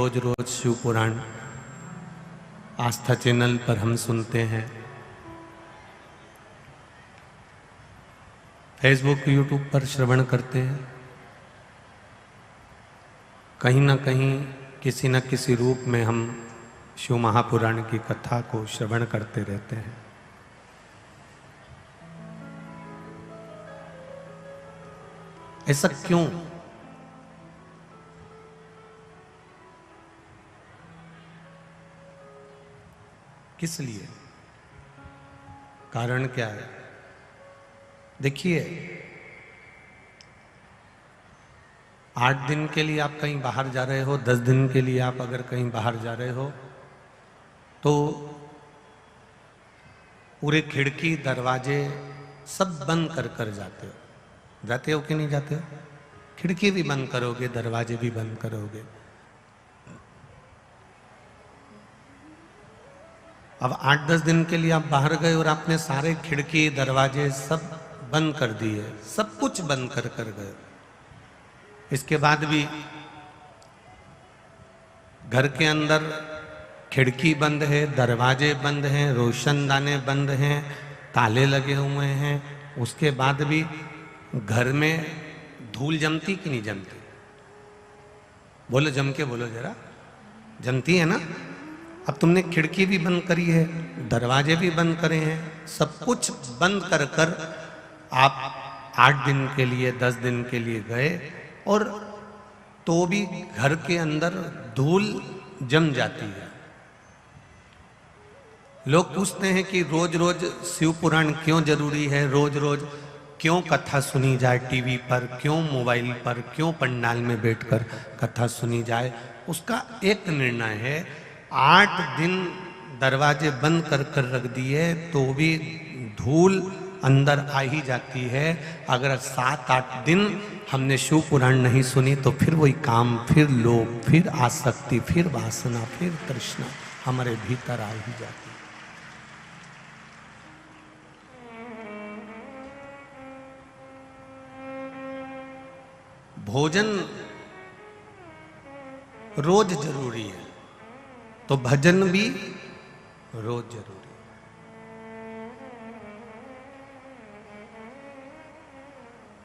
रोज रोज शिव पुराण आस्था channel पर हम सुनते हैं। फेसबुक यूट्यूब पर श्रवण करते हैं। कहीं ना कहीं किसी न किसी रूप में हम शिव महापुराण की कथा को श्रवण करते रहते हैं। ऐसा क्यों? किस लिए? कारण क्या है? देखिए, 8 दिन के लिए आप कहीं बाहर जा रहे हो, 10 दिन के लिए आप अगर कहीं बाहर जा रहे हो तो पूरे खिड़की दरवाजे सब बंद कर कर जाते हो। जाते हो कि नहीं जाते हो? खिड़की भी बंद करोगे, दरवाजे भी बंद करोगे। अब 8-10 दिन के लिए आप बाहर गए और आपने सारे खिड़की दरवाजे सब बंद कर दिए, सब कुछ बंद कर कर गए। इसके बाद भी घर के अंदर खिड़की बंद है, दरवाजे बंद हैं, रोशनदाने बंद हैं, ताले लगे हुए हैं। उसके बाद भी घर में धूल जमती कि नहीं जमती? बोलो, जम के बोलो जरा। जमती है ना? अब तुमने खिड़की भी बंद करी है, दरवाजे भी बंद करे हैं, सब कुछ बंद कर कर आप 8 दिन के लिए, 10 दिन के लिए गए और तो भी घर के अंदर धूल जम जाती है। लोग पूछते हैं कि रोज रोज शिव पुराण क्यों जरूरी है, रोज रोज क्यों कथा सुनी जाए टीवी पर, क्यों मोबाइल पर, क्यों पंडाल में बैठकर कथा सुनी जाए? उसका एक निर्णय है, 8 दिन दरवाजे बंद कर कर रख दिए तो भी धूल अंदर आ ही जाती है। अगर 7-8 दिन हमने शिव पुराण नहीं सुनी तो फिर वही काम, फिर लोभ, फिर आसक्ति, फिर वासना, फिर तृष्णा हमारे भीतर आ ही जाती है। भोजन रोज जरूरी है तो भजन भी रोज जरूरी है।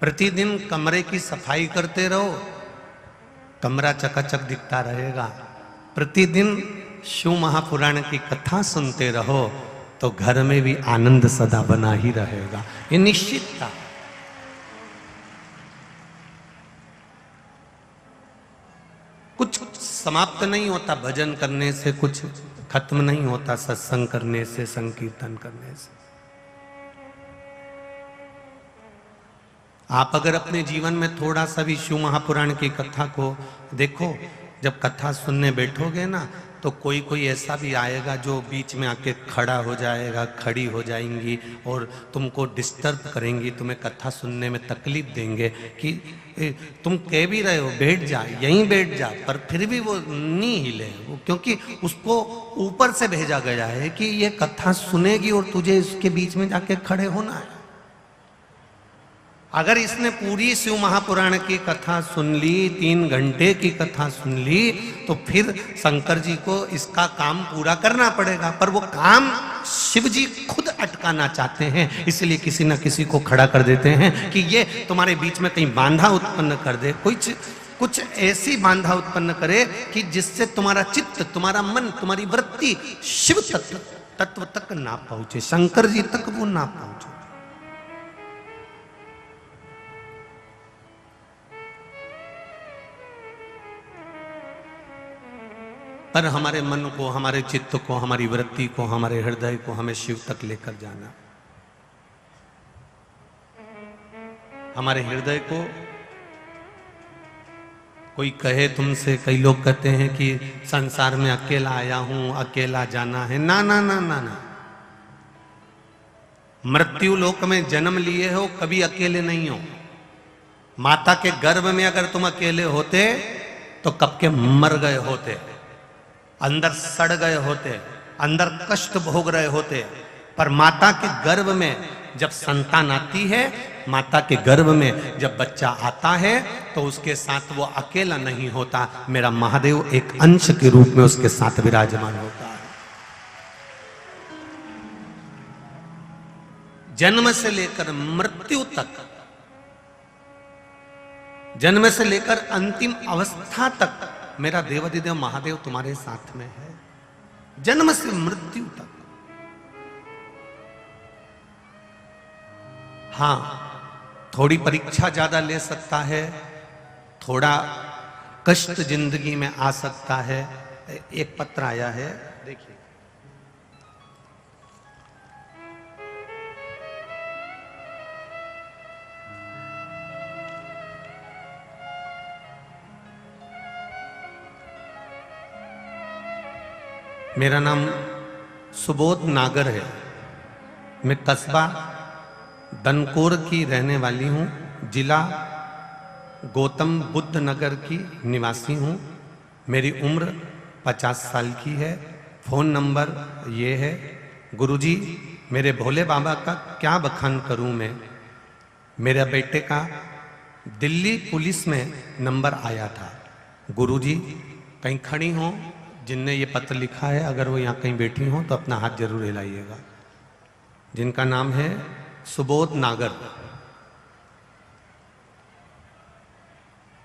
प्रतिदिन कमरे की सफाई करते रहो, कमरा चकाचक दिखता रहेगा। प्रतिदिन शिव महापुराण की कथा सुनते रहो तो घर में भी आनंद सदा बना ही रहेगा। ये निश्चित था। कुछ समाप्त नहीं होता भजन करने से, कुछ खत्म नहीं होता सत्संग करने से, संकीर्तन करने से। आप अगर अपने जीवन में थोड़ा सा भी शिव महापुराण की कथा को देखो, जब कथा सुनने बैठोगे ना तो कोई कोई ऐसा भी आएगा जो बीच में आके खड़ा हो जाएगा, खड़ी हो जाएंगी और तुमको डिस्टर्ब करेंगी, तुम्हें कथा सुनने में तकलीफ देंगे कि तुम कह भी रहे हो बैठ जा, यहीं बैठ जा, पर फिर भी वो नहीं हिले, क्योंकि उसको ऊपर से भेजा गया है कि ये कथा सुनेगी और तुझे इसके बीच में जाके खड़े होना है। अगर इसने पूरी शिव महापुराण की कथा सुन ली, 3 घंटे की कथा सुन ली, तो फिर शंकर जी को इसका काम पूरा करना पड़ेगा। पर वो काम शिव जी खुद अटकाना चाहते हैं, इसलिए किसी न किसी को खड़ा कर देते हैं कि ये तुम्हारे बीच में कहीं बांधा उत्पन्न कर दे, कुछ ऐसी बांधा उत्पन्न करे कि जिससे तुम्हारा चित्त, तुम्हारा मन, तुम्हारी वृत्ति शिव तत्व तक ना पहुंचे, शंकर जी तक वो ना पहुंचे। पर हमारे मन को, हमारे चित्त को, हमारी वृत्ति को, हमारे हृदय को हमें शिव तक लेकर जाना। हमारे हृदय को कोई कहे तुमसे, कई लोग कहते हैं कि संसार में अकेला आया हूं, अकेला जाना है। ना ना ना ना ना, मृत्यु लोक में जन्म लिए हो, कभी अकेले नहीं हो। माता के गर्भ में अगर तुम अकेले होते तो कब के मर गए होते, अंदर सड़ गए होते, अंदर कष्ट भोग रहे होते। पर माता के गर्भ में जब संतान आती है माता के गर्भ में, जब बच्चा आता है तो उसके साथ वो अकेला नहीं होता, मेरा महादेव एक अंश के रूप में उसके साथ विराजमान होता है। जन्म से लेकर मृत्यु तक, जन्म से लेकर अंतिम अवस्था तक मेरा देवाधिदेव महादेव तुम्हारे साथ में है, जन्म से मृत्यु तक। हां, थोड़ी परीक्षा ज्यादा ले सकता है, थोड़ा कष्ट जिंदगी में आ सकता है। एक पत्र आया है, देखिए। मेरा नाम सुबोध नागर है। मैं कस्बा दनकोर की रहने वाली हूँ। जिला गौतम बुद्ध नगर की निवासी हूँ। मेरी उम्र 50 साल की है। फ़ोन नंबर ये है। गुरुजी, मेरे भोले बाबा का क्या बखान करूँ मैं। मेरे बेटे का दिल्ली पुलिस में नंबर आया था। गुरुजी, कहीं खड़ी हों, जिनने ये पत्र लिखा है अगर वो यहाँ कहीं बैठी हो तो अपना हाथ जरूर हिलाइएगा। जिनका नाम है सुबोध नागर,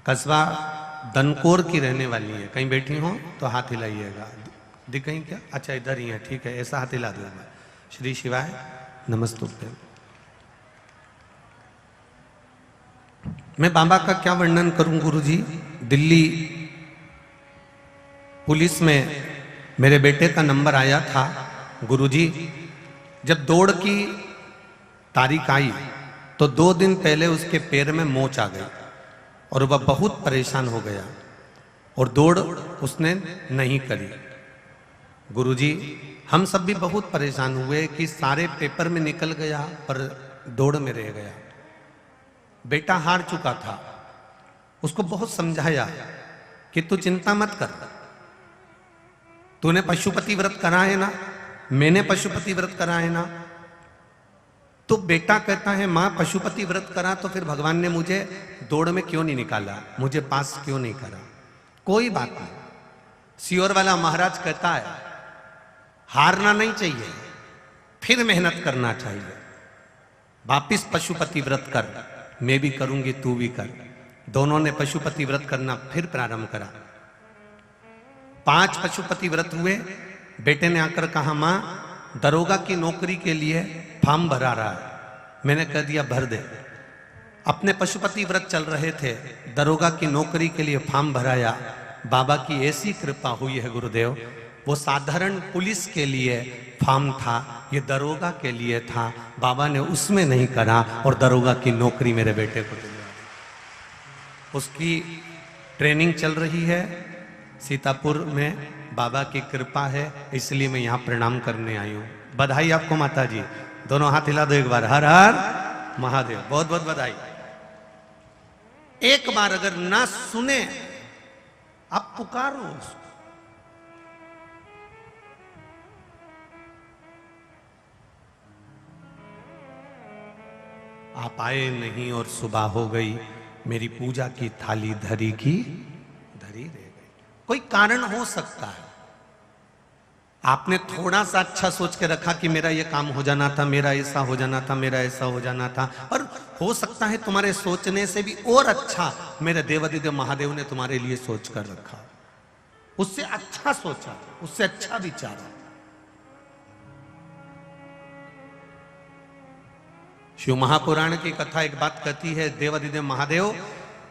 कस्बा दनकोर की रहने वाली है। कहीं बैठी हो तो हाथ हिलाइएगा। दिख गई क्या? अच्छा, इधर ही है, ठीक है, ऐसा हाथ हिला दूंगा। श्री शिवाय नमस्तुभ्यं। मैं बाबा का क्या वर्णन करूं गुरुजी। दिल्ली पुलिस में मेरे बेटे का नंबर आया था। गुरुजी, जब दौड़ की तारीख आई तो 2 दिन पहले उसके पैर में मोच आ गई और वह बहुत परेशान हो गया और दौड़ उसने नहीं करी। गुरुजी, हम सब भी बहुत परेशान हुए कि सारे पेपर में निकल गया पर दौड़ में रह गया। बेटा हार चुका था। उसको बहुत समझाया कि तू चिंता मत कर, तूने पशुपति व्रत करा है ना, मैंने पशुपति व्रत करा है ना। तो बेटा कहता है मां पशुपति व्रत करा तो फिर भगवान ने मुझे दौड़ में क्यों नहीं निकाला, मुझे पास क्यों नहीं करा। कोई बात नहीं। सियोर वाला महाराज कहता है हारना नहीं चाहिए, फिर मेहनत करना चाहिए। वापिस पशुपति व्रत कर, मैं भी करूंगी तू भी कर। दोनों ने पशुपति व्रत करना फिर प्रारंभ करा। 5 पशुपति व्रत हुए। बेटे ने आकर कहा मां दरोगा की नौकरी के लिए फॉर्म भरा रहा है। मैंने कह दिया भर दे। अपने पशुपति व्रत चल रहे थे, दरोगा की नौकरी के लिए फॉर्म भराया। बाबा की ऐसी कृपा हुई है गुरुदेव, वो साधारण पुलिस के लिए फॉर्म था, ये दरोगा के लिए था। बाबा ने उसमें नहीं करा और दरोगा की नौकरी मेरे बेटे को दिलवा दी। उसकी ट्रेनिंग चल रही है सीतापुर में। बाबा की कृपा है, इसलिए मैं यहाँ प्रणाम करने आई हूँ। बधाई आपको माता जी। दोनों हाथ हिला दो एक बार। हर हर महादेव। बहुत बहुत बधाई। एक बार अगर ना सुने, आप पुकारो उसको। आप आए नहीं और सुबह हो गई, मेरी पूजा की थाली धरी की धरी रह गई। कोई कारण हो सकता है। आपने थोड़ा सा अच्छा सोच के रखा कि मेरा ये काम हो जाना था, मेरा ऐसा हो जाना था, मेरा ऐसा हो जाना था, और हो सकता है तुम्हारे सोचने से भी और अच्छा मेरे देवाधिदेव महादेव ने तुम्हारे लिए सोच कर रखा। उससे अच्छा सोचा, उससे अच्छा विचारा। शिव महापुराण की कथा एक बात कहती है, देवाधिदेव महादेव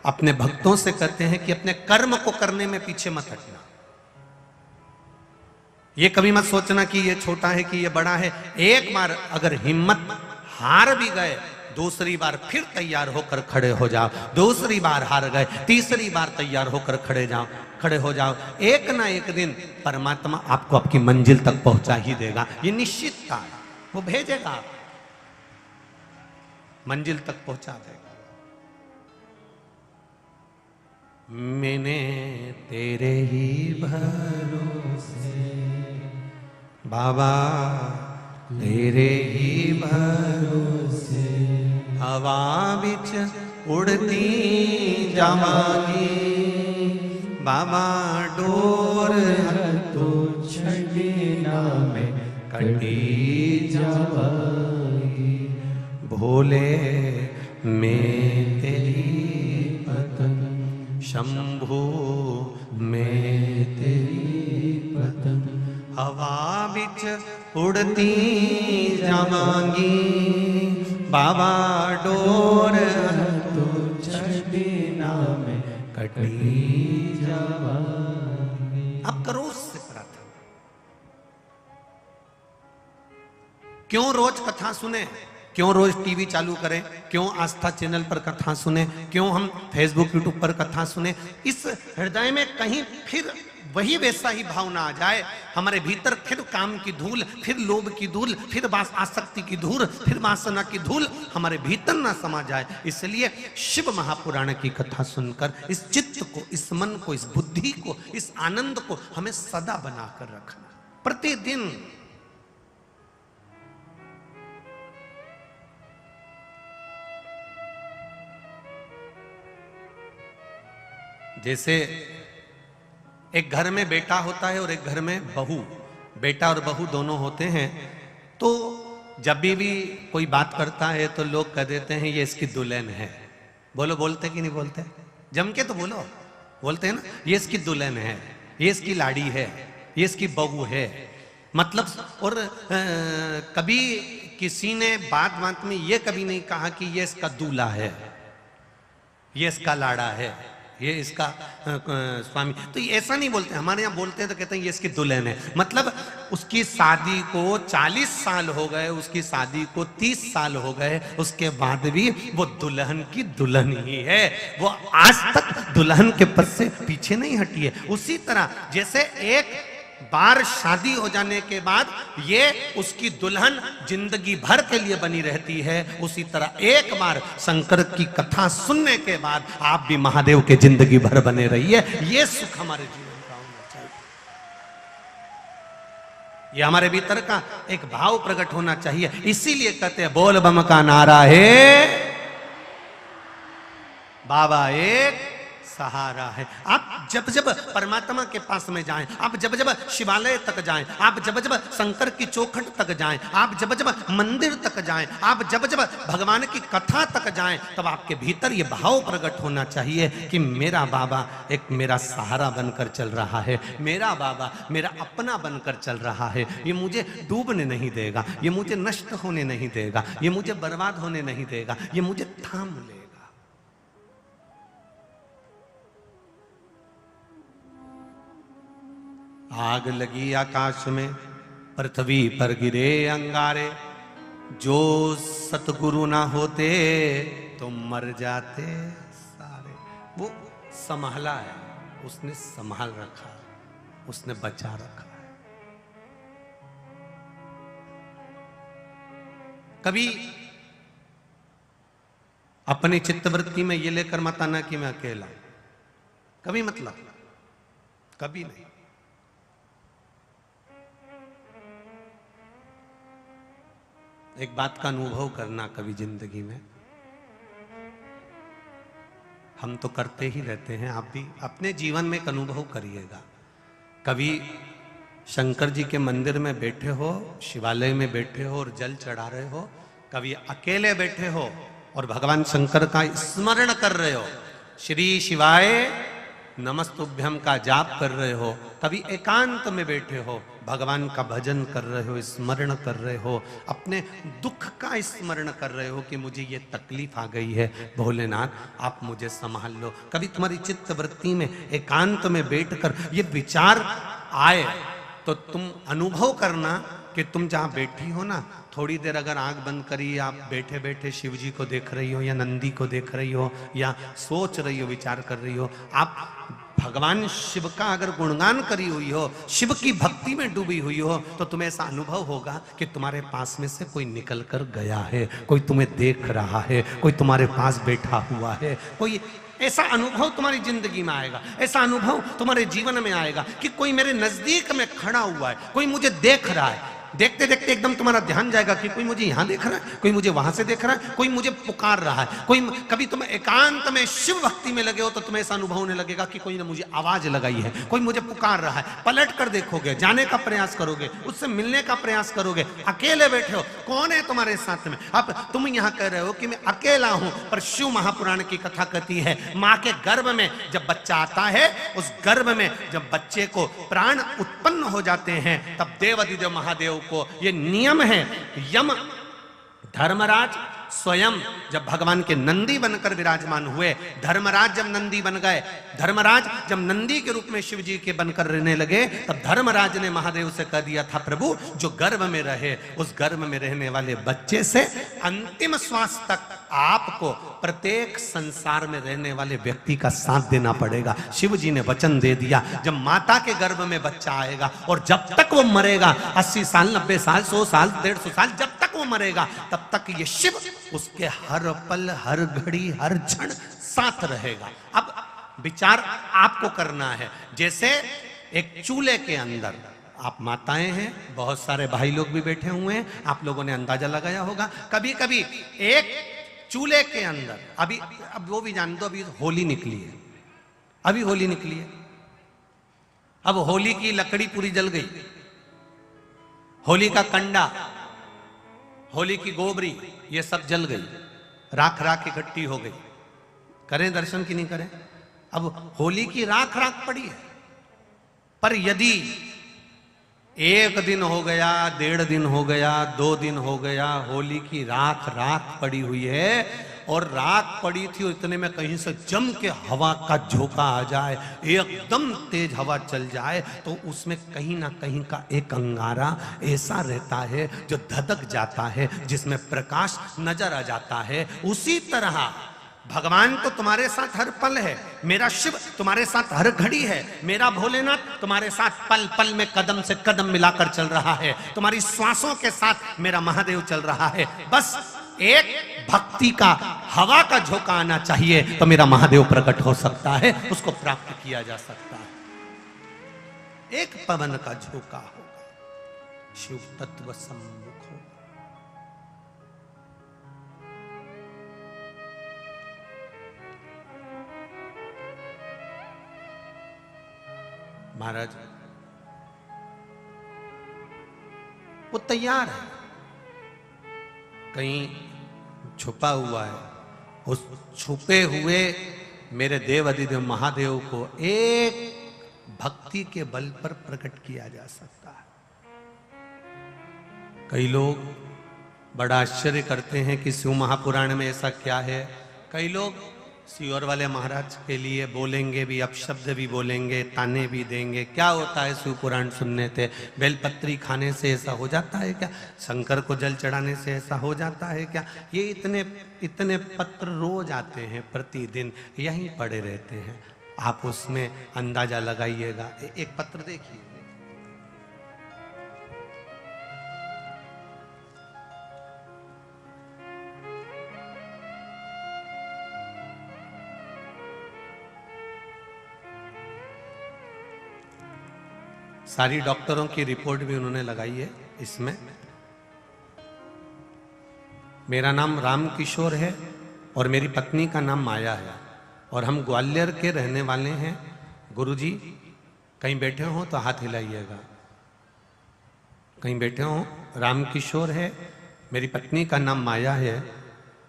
अपने भक्तों से कहते हैं कि अपने कर्म को करने में पीछे मत हटना। ये कभी मत सोचना कि ये छोटा है कि ये बड़ा है। एक बार अगर हिम्मत हार भी गए, दूसरी बार फिर तैयार होकर खड़े हो जाओ। दूसरी बार हार गए, तीसरी बार तैयार होकर खड़े हो जाओ। एक ना एक दिन परमात्मा आपको आपकी मंजिल तक पहुंचा ही देगा। ये निश्चित था, वो भेजेगा, मंजिल तक पहुंचा देगा। मैंने तेरे ही भरोसे बाबा, तेरे ही भरोसे हवा बिच उड़ती जावांगी, बाबा डोर तो छड़ना में कटी जावांगी, भोले में तेरी पतंग, शंभू में तेरी पतंग, हवा बिच उड़ती जावांगी, बाबा डोर तो छड़ना में कटी जावांगी। अब करो उससे प्रार्थना। क्यों रोज कथा सुने, क्यों रोज टीवी चालू करें, क्यों आस्था चैनल पर कथा सुने, क्यों हम फेसबुक यूट्यूब पर कथा सुने? इस हृदय में कहीं फिर वही वैसा ही भावना आ जाए, हमारे भीतर फिर काम की धूल, फिर लोभ की धूल, फिर आसक्ति की धूल, फिर वासना की धूल हमारे भीतर ना समा जाए। इसलिए शिव महापुराण की कथा सुनकर इस चित्त को, इस मन को, इस बुद्धि को, इस आनंद को हमें सदा बनाकर रखना प्रतिदिन। जैसे एक घर में बेटा होता है और एक घर में बहू, बेटा और बहू दोनों होते हैं, तो जब भी कोई बात करता है तो लोग कह देते हैं ये इसकी दुल्हन है। बोलो, बोलते कि नहीं बोलते? जम के तो बोलो, बोलते हैं ना, ये इसकी दुल्हन है, ये इसकी लाड़ी है, ये इसकी बहू है। मतलब और कभी किसी ने बात बात में ये कभी नहीं कहा कि ये इसका दूल्हा है, ये इसका लाड़ा है, ये इसका स्वामी। तो ये ऐसा नहीं बोलते, हमारे यहाँ बोलते हैं तो कहते हैं ये इसकी दुल्हन है। मतलब उसकी शादी को 40 साल हो गए, उसकी शादी को 30 साल हो गए, उसके बाद भी वो दुल्हन की दुल्हन ही है। वो आज तक दुल्हन के पद से पीछे नहीं हटी है। उसी तरह जैसे एक बार शादी हो जाने के बाद ये उसकी दुल्हन जिंदगी भर के लिए बनी रहती है, उसी तरह एक बार शंकर की कथा सुनने के बाद आप भी महादेव के जिंदगी भर बने रहिए। ये सुख हमारे जीवन का होना चाहिए, ये हमारे भीतर का एक भाव प्रकट होना चाहिए। इसीलिए कहते हैं बोल बम का नारा है, बाबा एक सहारा है। आप जब जब परमात्मा के पास में जाएं, आप जब जब शिवालय तक जाएं, आप जब जब शंकर की चौखट तक जाएं, आप जब जब मंदिर तक जाएं, आप जब जब भगवान की कथा तक जाएं, तब आपके भीतर ये भाव प्रकट होना चाहिए कि मेरा बाबा एक मेरा सहारा बनकर चल रहा है, मेरा बाबा मेरा अपना बनकर चल रहा है। ये मुझे डूबने नहीं देगा, ये मुझे नष्ट होने नहीं देगा, ये मुझे बर्बाद होने नहीं देगा, ये मुझे थाम लेगा। आग लगी आकाश में, पृथ्वी पर गिरे अंगारे, जो सतगुरु ना होते तो मर जाते सारे। वो संभाला है, उसने संभाल रखा, उसने बचा रखा है। कभी अपनी चित्तवृत्ति में ये लेकर मत आना कि मैं अकेला, कभी मतलब कभी नहीं। एक बात का अनुभव करना कभी जिंदगी में, हम तो करते ही रहते हैं, आप भी अपने जीवन में एक अनुभव करिएगा। कभी शंकर जी के मंदिर में बैठे हो, शिवालय में बैठे हो और जल चढ़ा रहे हो, कभी अकेले बैठे हो और भगवान शंकर का स्मरण कर रहे हो, श्री शिवाय नमस्तुभ्यम का जाप कर रहे हो, कभी एकांत में बैठे हो, भगवान का भजन कर रहे हो, स्मरण कर रहे हो, अपने दुख का स्मरण कर रहे हो कि मुझे ये तकलीफ आ गई है, भोलेनाथ आप मुझे संभाल लो। कभी तुम्हारी चित्त वृत्ति में एकांत में बैठकर ये विचार आए तो तुम अनुभव करना कि तुम जहां बैठी हो ना, थोड़ी देर अगर आंख बंद करी, आप बैठे बैठे शिव जी को देख रही हो या नंदी को देख रही हो या सोच रही हो, विचार कर रही हो, आप भगवान शिव का अगर गुणगान करी हुई हो, शिव की भक्ति में डूबी हुई हो, तो तुम्हें ऐसा अनुभव होगा कि तुम्हारे पास में से कोई निकल कर गया है, कोई तुम्हें देख रहा है, कोई तुम्हारे पास बैठा हुआ है। कोई ऐसा अनुभव तुम्हारी जिंदगी में आएगा, ऐसा अनुभव तुम्हारे जीवन में आएगा कि कोई मेरे नजदीक में खड़ा हुआ है, कोई मुझे देख रहा है। देखते देखते एकदम तुम्हारा ध्यान जाएगा कि कोई मुझे यहां देख रहा है, कोई मुझे वहां से देख रहा है, कोई मुझे पुकार रहा है, कोई कभी तुम एकांत में शिव भक्ति में लगे हो तो तुम्हें ऐसा अनुभव होने लगेगा कि कोई ने मुझे आवाज लगाई है, कोई मुझे पुकार रहा है। पलट कर देखोगे, जाने का प्रयास करोगे, उससे मिलने का प्रयास करोगे। अकेले बैठे हो, कौन है तुम्हारे साथ में? अब तुम यहां कह रहे हो कि मैं अकेला हूं, पर शिव महापुराण की कथा कहती है मां के गर्भ में जब बच्चा आता है, उस गर्भ में जब बच्चे को प्राण उत्पन्न हो जाते हैं, तब देवाधिदेव महादेव को ये नियम है। यम धर्मराज स्वयं जब भगवान के नंदी बनकर विराजमान हुए, धर्मराज जब नंदी बन गए, धर्मराज जब नंदी के रूप में शिव जी के बनकर रहने लगे, तब धर्मराज ने महादेव से कह दिया था, प्रभु जो गर्भ में रहे, उस गर्भ में रहने वाले बच्चे से अंतिम श्वास तक आपको प्रत्येक संसार में रहने वाले व्यक्ति का साथ देना पड़ेगा। शिव जी ने वचन दे दिया, जब माता के गर्भ में बच्चा आएगा और जब तक वो मरेगा, 80 साल 90 साल 100 साल 150 साल, जब तक वो मरेगा तब तक ये शिव उसके हर पल हर घड़ी हर क्षण साथ रहेगा। अब विचार आपको करना है, जैसे एक चूल्हे के अंदर आप माताएं हैं, बहुत सारे भाई लोग भी बैठे हुए हैं, आप लोगों ने अंदाजा लगाया होगा। कभी कभी एक चूल्हे के अंदर अब वो भी जान दो, अभी होली निकली है, अभी होली निकली है, अब होली की लकड़ी पूरी जल गई, होली का कंडा, होली की गोबरी, ये सब जल गई, राख राख इकट्ठी हो गई। करें दर्शन की नहीं करें? अब होली की राख राख पड़ी है, पर यदि 1 दिन हो गया, 1.5 दिन हो गया, 2 दिन हो गया, होली की राख राख पड़ी हुई है, और राख पड़ी थी और इतने में कहीं से जम के हवा का झोंका आ जाए, एकदम तेज हवा चल जाए, तो उसमें कहीं ना कहीं का एक अंगारा ऐसा रहता है जो धधक जाता है, जिसमें प्रकाश नजर आ जाता है। उसी तरह भगवान तो तुम्हारे साथ हर पल है, मेरा शिव तुम्हारे साथ हर घड़ी है, मेरा भोलेनाथ तुम्हारे साथ पल पल में कदम से कदम मिलाकर चल रहा है, तुम्हारी श्वासों के साथ मेरा महादेव चल रहा है। बस एक भक्ति का हवा का झोंका आना चाहिए तो मेरा महादेव प्रकट हो सकता है, उसको प्राप्त किया जा सकता है। एक पवन का झोंका होगा, शिव तत्व सम्मुख होगा। महाराज वो तैयार है, कहीं छुपा हुआ है, उस छुपे हुए मेरे देव अधिदेव महादेव को एक भक्ति के बल पर प्रकट किया जा सकता है। कई लोग बड़ा आश्चर्य करते हैं कि शिव महापुराण में ऐसा क्या है। कई लोग सियोर वाले महाराज के लिए बोलेंगे भी, अपशब्द भी बोलेंगे, ताने भी देंगे। क्या होता है शिव पुराण सुनने से? बेलपत्री खाने से ऐसा हो जाता है क्या? शंकर को जल चढ़ाने से ऐसा हो जाता है क्या? ये इतने पत्र रोज आते हैं, प्रतिदिन यहीं पड़े रहते हैं। आप उसमें अंदाजा लगाइएगा। एक पत्र देखिए, सारी डॉक्टरों की रिपोर्ट भी उन्होंने लगाई है इसमें। मेरा नाम राम किशोर है और मेरी पत्नी का नाम माया है और हम ग्वालियर के रहने वाले हैं। गुरुजी कहीं बैठे हो तो हाथ हिलाइएगा। कहीं बैठे हो? राम किशोर है, मेरी पत्नी का नाम माया है,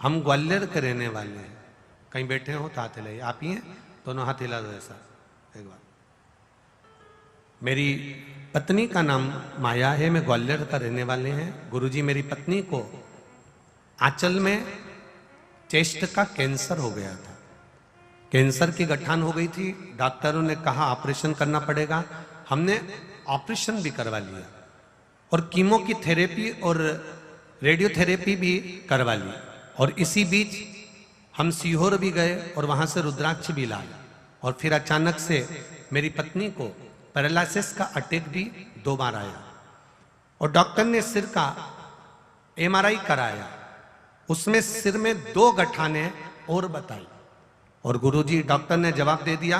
हम ग्वालियर के रहने वाले हैं। कहीं बैठे हो तो हाथ हिलाइए। आप ही हैं? दोनों हाथ हिला दो ऐसा एक बार। मेरी पत्नी का नाम माया है, मैं ग्वालियर का रहने वाले हैं। गुरुजी मेरी पत्नी को आंचल में चेस्ट का कैंसर हो गया था, कैंसर की गठान हो गई थी। डॉक्टरों ने कहा ऑपरेशन करना पड़ेगा। हमने ऑपरेशन भी करवा लिया और कीमो की थेरेपी और रेडियोथेरेपी भी करवा ली। और इसी बीच हम सीहोर भी गए और वहां से रुद्राक्ष भी लाए। और फिर अचानक से मेरी पत्नी को पैरालिसिस का अटैक भी 2 बार आया और डॉक्टर ने सिर का MRI कराया, उसमें सिर में 2 गठानें और बताई। और गुरुजी डॉक्टर ने जवाब दे दिया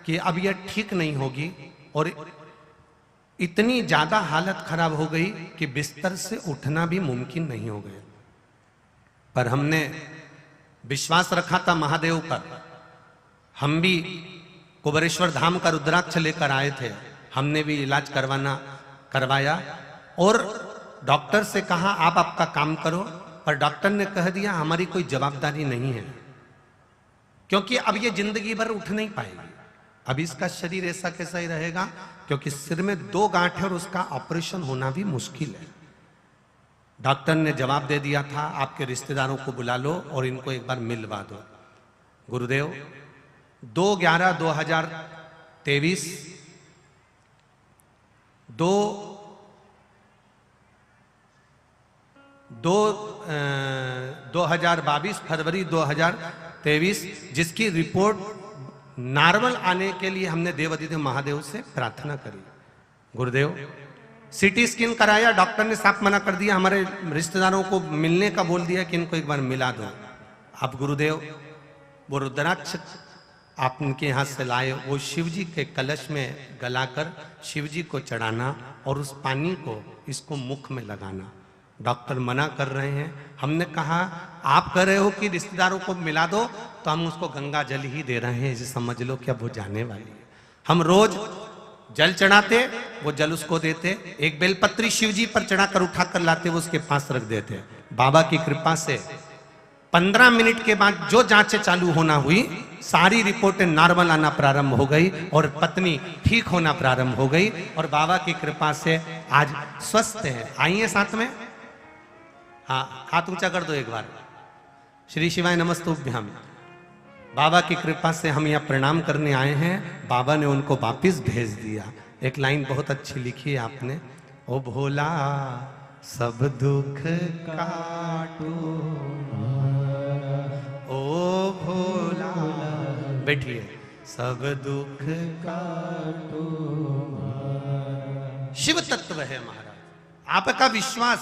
कि अब यह ठीक नहीं होगी और इतनी ज्यादा हालत खराब हो गई कि बिस्तर से उठना भी मुमकिन नहीं हो गया। पर हमने विश्वास रखा था महादेव पर। हम भी कुबेरेश्वर धाम का रुद्राक्ष लेकर आए थे, हमने भी इलाज करवाया और डॉक्टर से कहा आप आपका काम करो, पर डॉक्टर ने कह दिया हमारी कोई जवाबदारी नहीं है, क्योंकि अब ये जिंदगी भर उठ नहीं पाएगी। अब इसका शरीर ऐसा कैसा ही रहेगा, क्योंकि सिर में 2 गांठ है और उसका ऑपरेशन होना भी मुश्किल है। डॉक्टर ने जवाब दे दिया था आपके रिश्तेदारों को बुला लो और इनको एक बार मिलवा दो। गुरुदेव 2/11/2023 2022 फरवरी 2023 जिसकी रिपोर्ट नॉर्मल आने के लिए हमने देवाधिदेव महादेव से प्रार्थना करी। गुरुदेव सीटी स्कैन कराया, डॉक्टर ने साफ मना कर दिया, हमारे रिश्तेदारों को मिलने का बोल दिया कि इनको एक बार मिला दो। अब गुरुदेव वो रुद्राक्ष आप उनके यहाँ से लाए, वो शिव जी के कलश में गलाकर शिव जी को चढ़ाना और उस पानी को इसको मुख में लगाना। डॉक्टर मना कर रहे हैं। हमने कहा आप कह रहे हो कि रिश्तेदारों को मिला दो, तो हम उसको गंगा जल ही दे रहे हैं, इसे समझ लो कि अब वो जाने वाली है। हम रोज जल चढ़ाते, वो जल उसको देते, एक बेलपत्री शिव जी पर चढ़ाकर उठाकर लाते, वो उसके पास रख देते। बाबा की कृपा से 15 मिनट के बाद जो जांचें चालू होना हुई, सारी रिपोर्टें नॉर्मल आना प्रारंभ हो गई और पत्नी ठीक होना प्रारंभ हो गई और बाबा की कृपा से आज स्वस्थ है। आइए साथ में, हाँ हाथ ऊंचा कर दो एक बार। श्री शिवाय नमस्तुभ्यम। बाबा की कृपा से हम यहाँ प्रणाम करने आए हैं, बाबा ने उनको वापिस भेज दिया। एक लाइन बहुत अच्छी लिखी है आपने, ओ भोला सब दुख काटो, ओ भोला, बैठिए, सब दुख काटो। शिव तत्व है महाराज, आपका विश्वास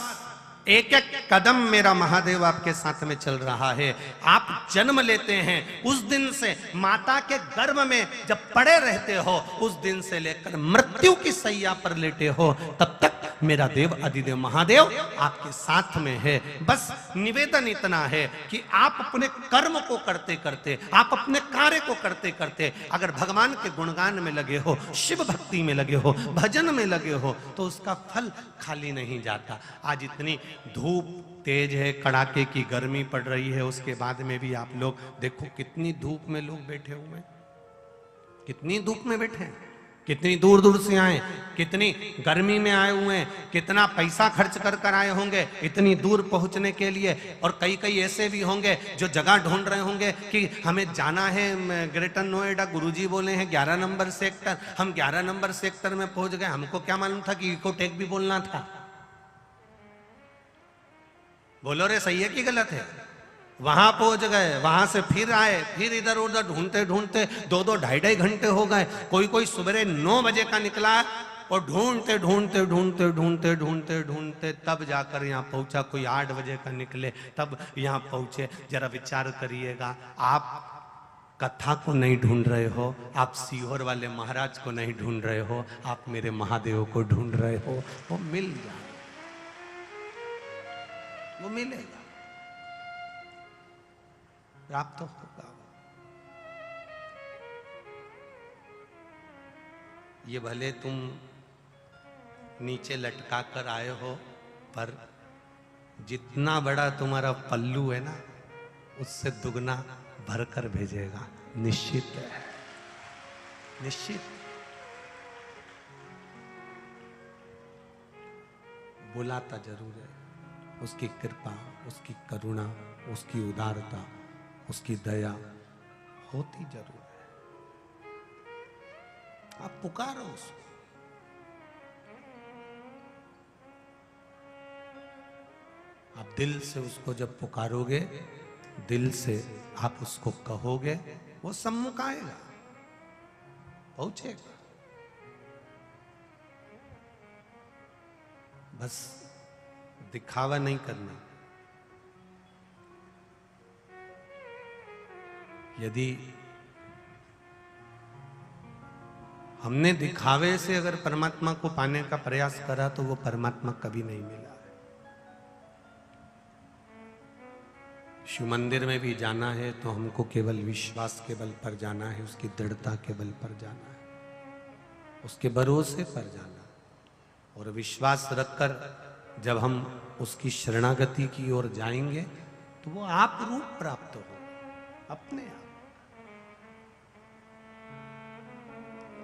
एक एक कदम मेरा महादेव आपके साथ में चल रहा है। आप जन्म लेते हैं उस दिन से, माता के गर्भ में जब पड़े रहते हो उस दिन से लेकर मृत्यु की सैया पर लेटे हो, तब तक मेरा देव अधिदेव महादेव आपके साथ में है। बस निवेदन इतना है कि आप अपने कर्म को करते करते, आप अपने कार्य को करते करते अगर भगवान के गुणगान में लगे हो, शिव भक्ति में लगे हो, भजन में लगे हो, तो उसका फल खाली नहीं जाता। आज इतनी धूप तेज है, कड़ाके की गर्मी पड़ रही है, उसके बाद में भी आप लोग देखो कितनी धूप में लोग बैठे हुए हैं, कितनी धूप में बैठे हैं, कितनी दूर दूर से आए, कितनी गर्मी में आए हुए हैं, कितना पैसा खर्च कर कर आए होंगे इतनी दूर पहुंचने के लिए। और कई कई ऐसे भी होंगे जो जगह ढूंढ रहे होंगे कि हमें जाना है ग्रेटर नोएडा, गुरुजी बोले हैं 11 नंबर सेक्टर, हम 11 नंबर सेक्टर में पहुंच गए, हमको क्या मालूम था कि इकोटेक भी बोलना था। बोलो रे, सही है कि गलत है? वहां पहुंच गए, वहां से फिर आए, फिर इधर उधर ढूंढते ढूंढते 2-2 ढाई-ढाई घंटे हो गए। कोई सवेरे 9 बजे का निकला और ढूंढते ढूंढते ढूंढते ढूंढते ढूंढते ढूंढते तब जाकर यहाँ पहुंचा। कोई 8 बजे का निकले तब यहाँ पहुंचे। जरा विचार करिएगा, आप कथा को नहीं ढूंढ रहे हो, आप सीहोर वाले महाराज को नहीं ढूंढ रहे हो, आप मेरे महादेव को ढूंढ रहे हो। वो मिल जाए, वो मिलेगा, प्राप्त तो होगा। ये भले तुम नीचे लटका कर आए हो, पर जितना बड़ा तुम्हारा पल्लू है ना, उससे दुगना भर कर भेजेगा, निश्चित है, निश्चित। बुलाता जरूर है, उसकी कृपा, उसकी करुणा, उसकी उदारता, उसकी दया होती जरूर है। आप पुकारो उसको, आप दिल से उसको जब पुकारोगे, दिल से आप उसको कहोगे, वो सम्मुख आएगा, पहुंचेगा। बस दिखावा नहीं करना। यदि हमने दिखावे से अगर परमात्मा को पाने का प्रयास करा तो वो परमात्मा कभी नहीं मिला। शिव मंदिर में भी जाना है तो हमको केवल विश्वास के बल पर जाना है, उसकी दृढ़ता के बल पर जाना है, उसके भरोसे पर जाना है। और विश्वास रखकर जब हम उसकी शरणागति की ओर जाएंगे तो वो आप रूप प्राप्त हो अपने आप।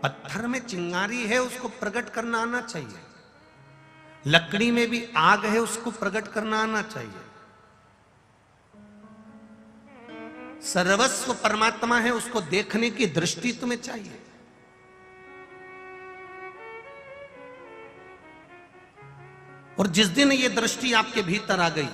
पत्थर में चिंगारी है, उसको प्रकट करना आना चाहिए। लकड़ी में भी आग है, उसको प्रकट करना आना चाहिए। सर्वस्व परमात्मा है, उसको देखने की दृष्टि तुम्हें चाहिए। और जिस दिन ये दृष्टि आपके भीतर आ गई,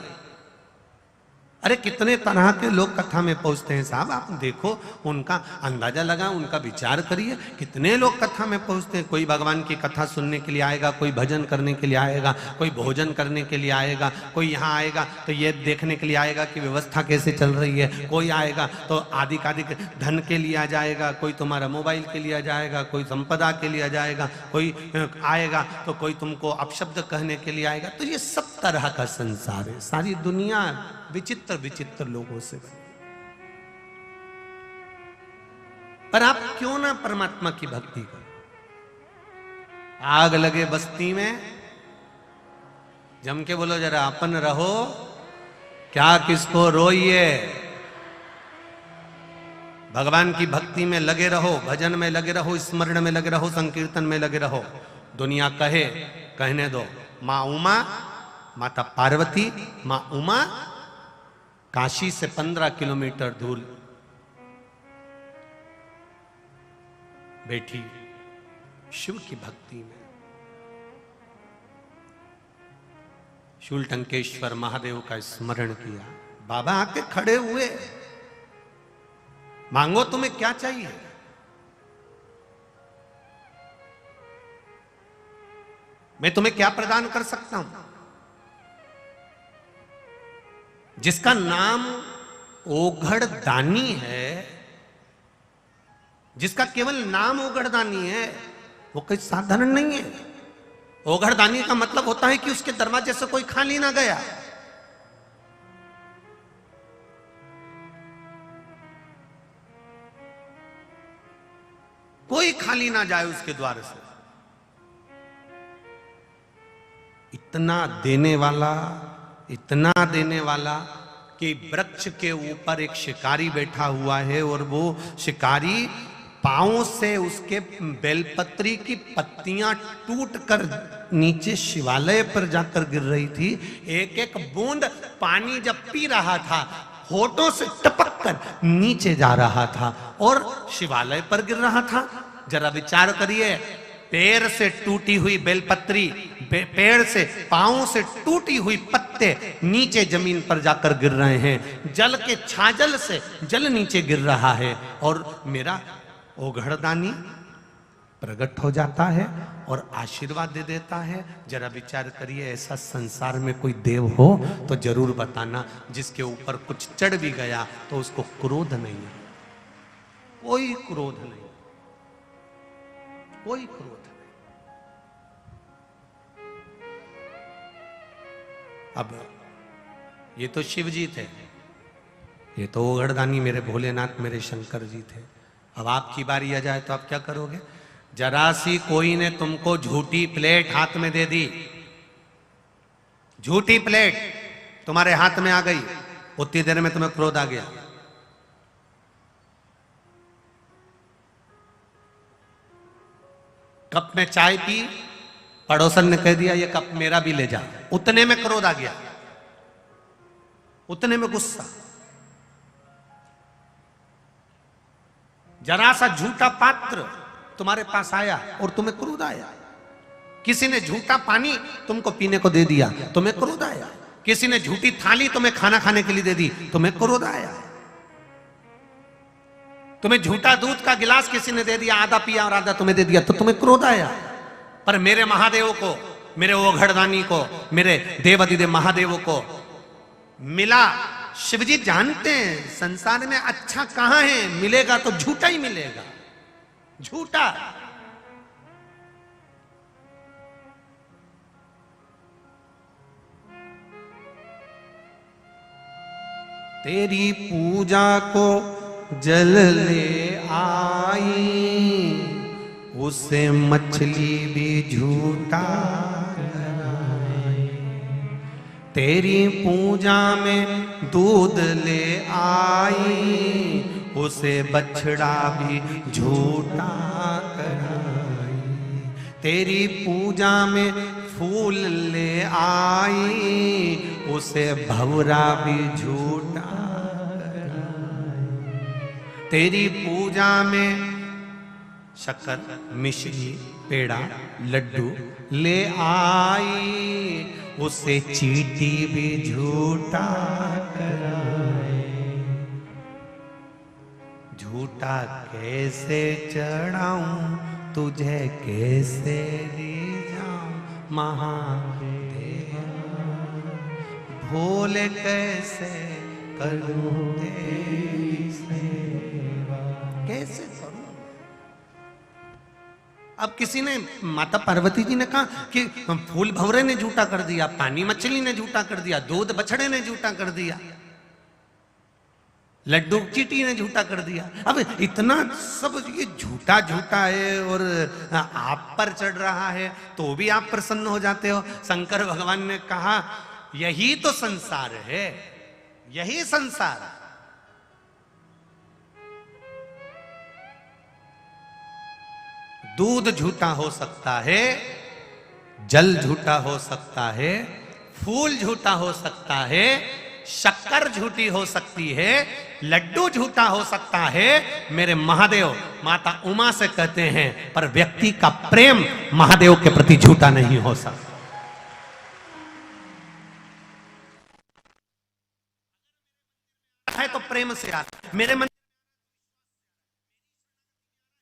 अरे कितने तरह के लोग कथा में पहुंचते हैं साहब, आप देखो, उनका अंदाजा लगा, उनका विचार करिए। कितने लोग कथा में पहुंचते हैं। कोई भगवान की कथा सुनने के लिए आएगा, कोई भजन करने के लिए आएगा, कोई भोजन करने के लिए आएगा, कोई यहाँ आएगा तो ये देखने के लिए आएगा कि व्यवस्था कैसे चल रही है, कोई आएगा तो आधिकाधिक धन के लिए आ जाएगा, कोई तुम्हारा मोबाइल के लिए आ जाएगा, कोई संपदा के लिए आ जाएगा, कोई आएगा तो कोई तुमको अपशब्द कहने के लिए आएगा। तो ये सब तरह का संसार है। सारी दुनिया विचित्र विचित्र लोगों से बनी। पर आप क्यों ना परमात्मा की भक्ति करो। आग लगे बस्ती में, जम के बोलो जरा अपन रहो, क्या किसको रोइए। भगवान की भक्ति में लगे रहो, भजन में लगे रहो, स्मरण में लगे रहो, संकीर्तन में लगे रहो। दुनिया कहे, कहने दो। मां उमा, माता पार्वती, मां उमा काशी से 15 किलोमीटर दूर बैठी शिव की भक्ति में। शूलटंकेश्वर महादेव का स्मरण किया। बाबा आके खड़े हुए, मांगो तुम्हें क्या चाहिए। मैं तुम्हें क्या प्रदान कर सकता हूं। जिसका नाम ओघड़ दानी है, जिसका केवल नाम ओघड़ दानी है, वो कोई साधारण नहीं है। ओघड़ दानी का मतलब होता है कि उसके दरवाजे से कोई खाली ना गया। कोई खाली ना जाए उसके द्वार से। इतना देने वाला, इतना देने वाला कि वृक्ष के ऊपर एक शिकारी बैठा हुआ है और वो शिकारी पांव से उसके बेलपत्री की पत्तियां टूटकर नीचे शिवालय पर जाकर गिर रही थी। एक एक बूंद पानी जब पी रहा था, होठों से टपक कर नीचे जा रहा था और शिवालय पर गिर रहा था। जरा विचार करिए, पैर से टूटी हुई बेलपत्री, पेड़ से, पांव से टूटी हुई पत्ते नीचे जमीन पर जाकर गिर रहे हैं। जल के छाजल से जल नीचे गिर रहा है और मेरा ओघड़दानी प्रकट हो जाता है और आशीर्वाद दे देता है। जरा विचार करिए, ऐसा संसार में कोई देव हो तो जरूर बताना, जिसके ऊपर कुछ चढ़ भी गया तो उसको क्रोध नहीं है। कोई क्रोध नहीं, कोई क्रोध नहीं। अब ये तो शिव जी थे, ये तो ओघड़दानी मेरे भोलेनाथ, मेरे शंकर जी थे। अब आपकी बारी आ जाए तो आप क्या करोगे। जरा सी कोई ने तुमको झूठी प्लेट हाथ में दे दी, झूठी प्लेट तुम्हारे हाथ में आ गई, उतनी देर में तुम्हें क्रोध आ गया। कप में चाय पी, पड़ोसन ने कह दिया ये कप मेरा भी ले जा, उतने में क्रोध आ गया, उतने में गुस्सा। जरा सा झूठा पात्र तुम्हारे पास आया और तुम्हें क्रोध आया। किसी ने झूठा पानी तुमको पीने को दे दिया, तुम्हें क्रोध आया। किसी ने झूठी थाली तुम्हें खाना खाने के लिए दे दी, तुम्हें क्रोध आया। तुम्हें झूठा दूध का गिलास किसी ने दे दिया, आधा पिया और आधा तुम्हें दे दिया, तो तुम्हें क्रोध आया। पर मेरे महादेव को, मेरे ओघड़दानी को, मेरे देवाधिदेव महादेव को मिला। शिवजी जानते हैं संसार में अच्छा कहां है, मिलेगा तो झूठा ही मिलेगा, झूठा। तेरी पूजा को जल ले आई, उसे मछली भी झूठा कराए। तेरी पूजा में दूध ले आई, उसे बछड़ा भी झूठा कराए। तेरी पूजा में फूल ले आई, उसे भंवरा भी झूठा कराए। तेरी पूजा में शक्कर, मिश्री, पेड़ा, लड्डू ले आई, उसे चींटी भी झूठा कराए। झूठा कैसे चढ़ाऊं तुझे, कैसे रिझाऊं महादेव, भोले कैसे करूं तेरी सेवा, कैसे करूं। अब किसी ने, माता पार्वती जी ने कहा कि फूल भंवरे ने झूठा कर दिया, पानी मछली ने झूठा कर दिया, दूध बछड़े ने झूठा कर दिया, लड्डू चींटी ने झूठा कर दिया। अब इतना सब ये झूठा झूठा है और आप पर चढ़ रहा है तो भी आप प्रसन्न हो जाते हो। शंकर भगवान ने कहा यही तो संसार है, यही संसार है। दूध झूठा हो सकता है, जल झूठा हो सकता है, फूल झूठा हो सकता है, शक्कर झूठी हो सकती है, लड्डू झूठा हो सकता है। मेरे महादेव माता उमा से कहते हैं, पर व्यक्ति का प्रेम महादेव के प्रति झूठा नहीं हो सकता। है तो प्रेम से आता, मेरे मन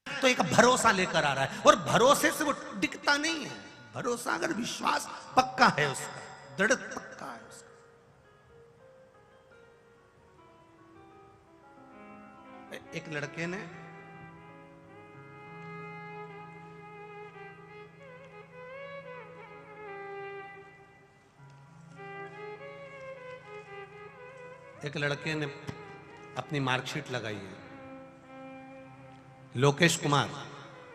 तो एक भरोसा लेकर आ रहा है, और भरोसे से वो टिकता नहीं है। भरोसा अगर विश्वास पक्का है उसका, दृढ़ पक्का है उसका। एक लड़के ने अपनी मार्कशीट लगाई है। लोकेश कुमार,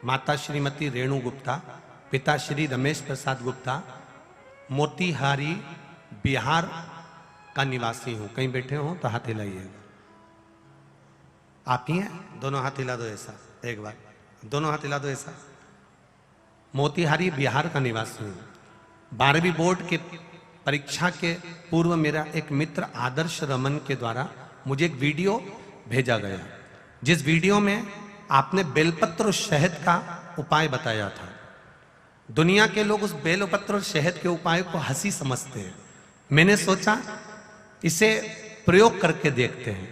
माता श्रीमती रेणु गुप्ता, पिता श्री रमेश प्रसाद गुप्ता, मोतीहारी बिहार का निवासी हूं। कहीं बैठे हो तो हाथ हिलाइएगा। आप ही हैं? दोनों हाथ हिला दो ऐसा, एक बार दोनों हाथ हिला दो ऐसा। मोतीहारी बिहार का निवासी हूं। 12वीं बोर्ड के परीक्षा के पूर्व मेरा एक मित्र आदर्श रमन के द्वारा मुझे एक वीडियो भेजा गया, जिस वीडियो में आपने बेलपत्र और शहद का उपाय बताया था। दुनिया के लोग उस बेलपत्र और शहद के उपाय को हंसी समझते हैं। मैंने सोचा इसे प्रयोग करके देखते हैं।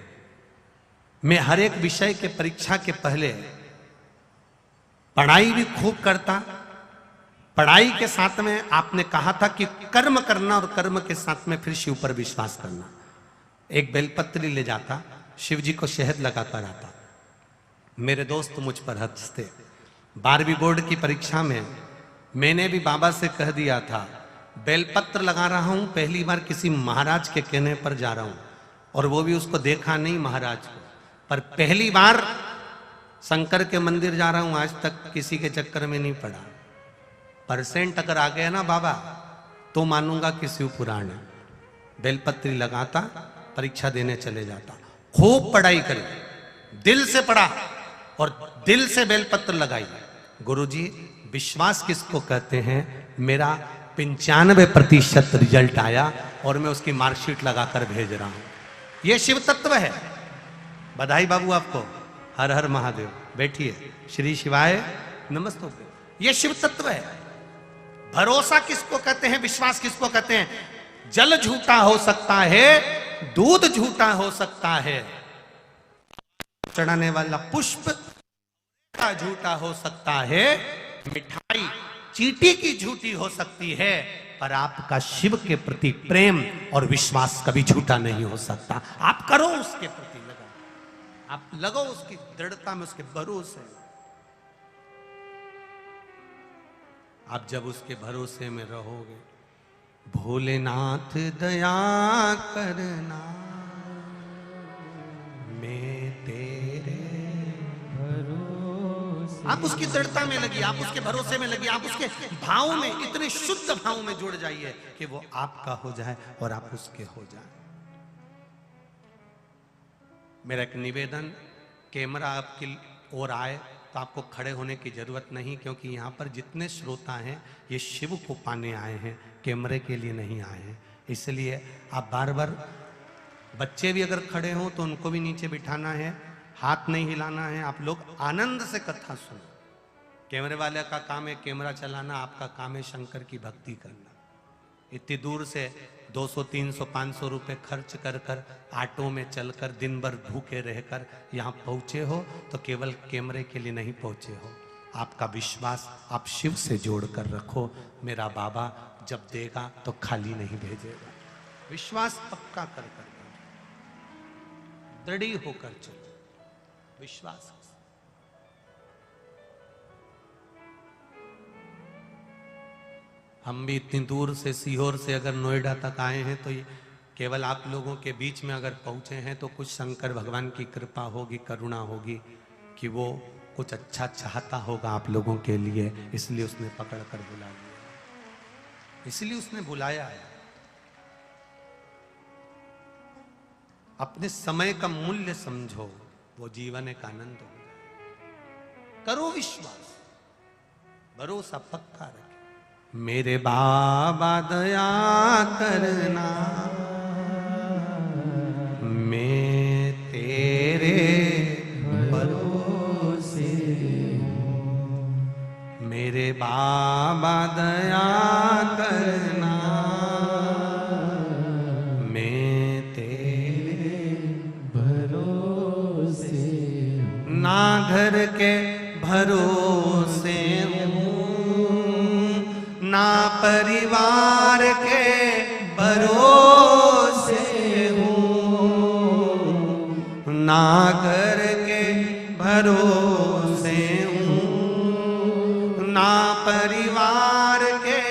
मैं हर एक विषय के परीक्षा के पहले पढ़ाई भी खूब करता। पढ़ाई के साथ में आपने कहा था कि कर्म करना और कर्म के साथ में फिर शिव पर विश्वास करना। एक बेलपत्री ले जाता, शिव जी को शहद लगाकर आता। मेरे दोस्त मुझ पर हंसते। 12वीं बोर्ड की परीक्षा में मैंने भी बाबा से कह दिया था, बेलपत्र लगा रहा हूं, पहली बार किसी महाराज के कहने पर जा रहा हूं, और वो भी उसको देखा नहीं महाराज को, पर पहली बार शंकर के मंदिर जा रहा हूं। आज तक किसी के चक्कर में नहीं पड़ा। परसेंट अगर आ गया ना बाबा तो मानूंगा कि शिव पुराण है। बेलपत्री लगाता, परीक्षा देने चले जाता। खूब पढ़ाई करी, दिल से पढ़ा और दिल से बेलपत्र लगाई। गुरुजी, विश्वास किसको कहते हैं? मेरा 95% रिजल्ट आया और मैं उसकी मार्कशीट लगाकर भेज रहा हूं। यह शिव तत्व है। बधाई बाबू आपको। हर हर महादेव। बैठिए। श्री शिवाय नमस्ते। यह शिव तत्व है। भरोसा किसको कहते हैं? विश्वास किसको कहते हैं? जल झूठा हो सकता है, दूध झूठा हो सकता है, चढ़ाने वाला पुष्प का झूठा हो सकता है, मिठाई चींटी की झूठी हो सकती है, पर आपका शिव के प्रति प्रेम और विश्वास कभी झूठा नहीं हो सकता। आप करो उसके प्रति, लगो, आप लगो उसकी दृढ़ता में, उसके भरोसे। आप जब उसके भरोसे में रहोगे, भोलेनाथ दया करना, मैं तेरे भरोसे। आप उसकी दृढ़ता में लगिए, आप उसके भरोसे में लगिए, आप उसके भाव में, इतने शुद्ध भाव में जुड़ जाइए कि वो आपका हो जाए और आप उसके हो जाए। मेरा एक निवेदन, कैमरा आपकी ओर आए तो आपको खड़े होने की जरूरत नहीं, क्योंकि यहाँ पर जितने श्रोता हैं ये शिव को पाने आए हैं, कैमरे के लिए नहीं आए हैं। इसलिए आप बार बार, बच्चे भी अगर खड़े हों तो उनको भी नीचे बिठाना है, हाथ नहीं हिलाना है। आप लोग आनंद से कथा सुनो। कैमरे वाले का काम है कैमरा चलाना, आपका काम है शंकर की भक्ति करना। इतनी दूर से 200, 300, 500 रुपए खर्च कर कर ऑटो में चलकर दिन भर भूखे रहकर यहाँ पहुँचे हो तो केवल कैमरे के लिए नहीं पहुँचे हो। आपका विश्वास आप शिव से जोड़ कर रखो। मेरा बाबा जब देगा तो खाली नहीं भेजेगा। विश्वास पक्का कर कर दृढ़ होकर चलो, विश्वास। हम भी इतनी दूर से, सीहोर से अगर नोएडा तक आए हैं तो ये केवल आप लोगों के बीच में अगर पहुंचे हैं तो कुछ शंकर भगवान की कृपा होगी, करुणा होगी कि वो कुछ अच्छा चाहता होगा आप लोगों के लिए, इसलिए उसने पकड़ कर बुला लिया, इसलिए उसने बुलाया है। अपने समय का मूल्य समझो, वो जीवन एक आनंद हो जाए। करो विश्वास, भरोसा पक्का रखे। मेरे बाबा दया करना, मैं तेरे भरोसे। मेरे बाबा दया करना, मैं तेरे भरोसे। ना घर के भरोसे हूँ, ना परिवार के भरोसे हूँ, ना घर के भरोसे हूँ, ना परिवार के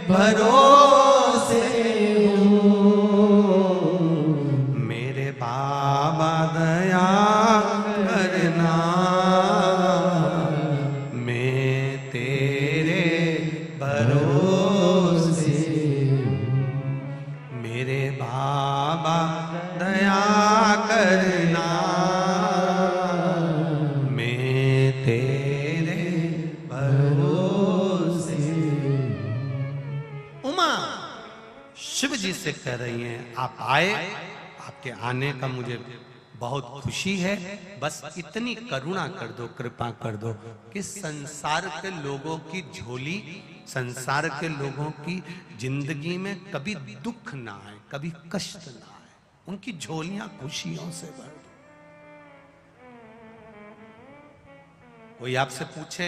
भरोसे हूँ। मेरे बाबा दया करना, मैं तेरे भरोसे। मेरे बाबा दया करना, मैं तेरे भरोसे। उमा शिव जी से कह रही हैं आप आए, आपके आने का मुझे बहुत खुशी है, बस इतनी करुणा कर दो, कृपा कर दो कि संसार के लोगों की झोली, संसार के लोगों की जिंदगी में कभी दुख ना आए, कभी कष्ट ना आए, उनकी झोलियां खुशियों से भर दो। कोई आपसे पूछे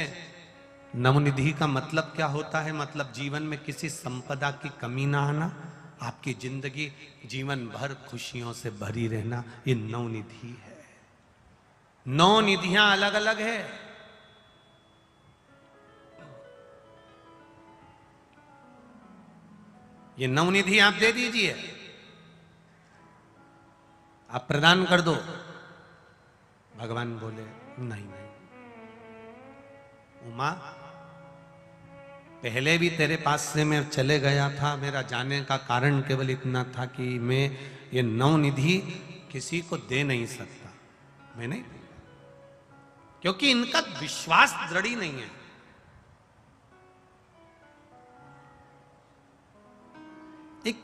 नवनिधि का मतलब क्या होता है, मतलब जीवन में किसी संपदा की कमी ना आना, आपकी जिंदगी जीवन भर खुशियों से भरी रहना, ये नवनिधि है। नौ निधियां अलग अलग है। ये नवनिधि आप दे दीजिए, आप प्रदान कर दो। भगवान बोले नहीं नहीं उमा, पहले भी तेरे पास से मैं चले गया था, मेरा जाने का कारण केवल इतना था कि मैं ये नवनिधि किसी को दे नहीं सकता, मैं नहीं, क्योंकि इनका विश्वास दृढ़ ही नहीं है। एक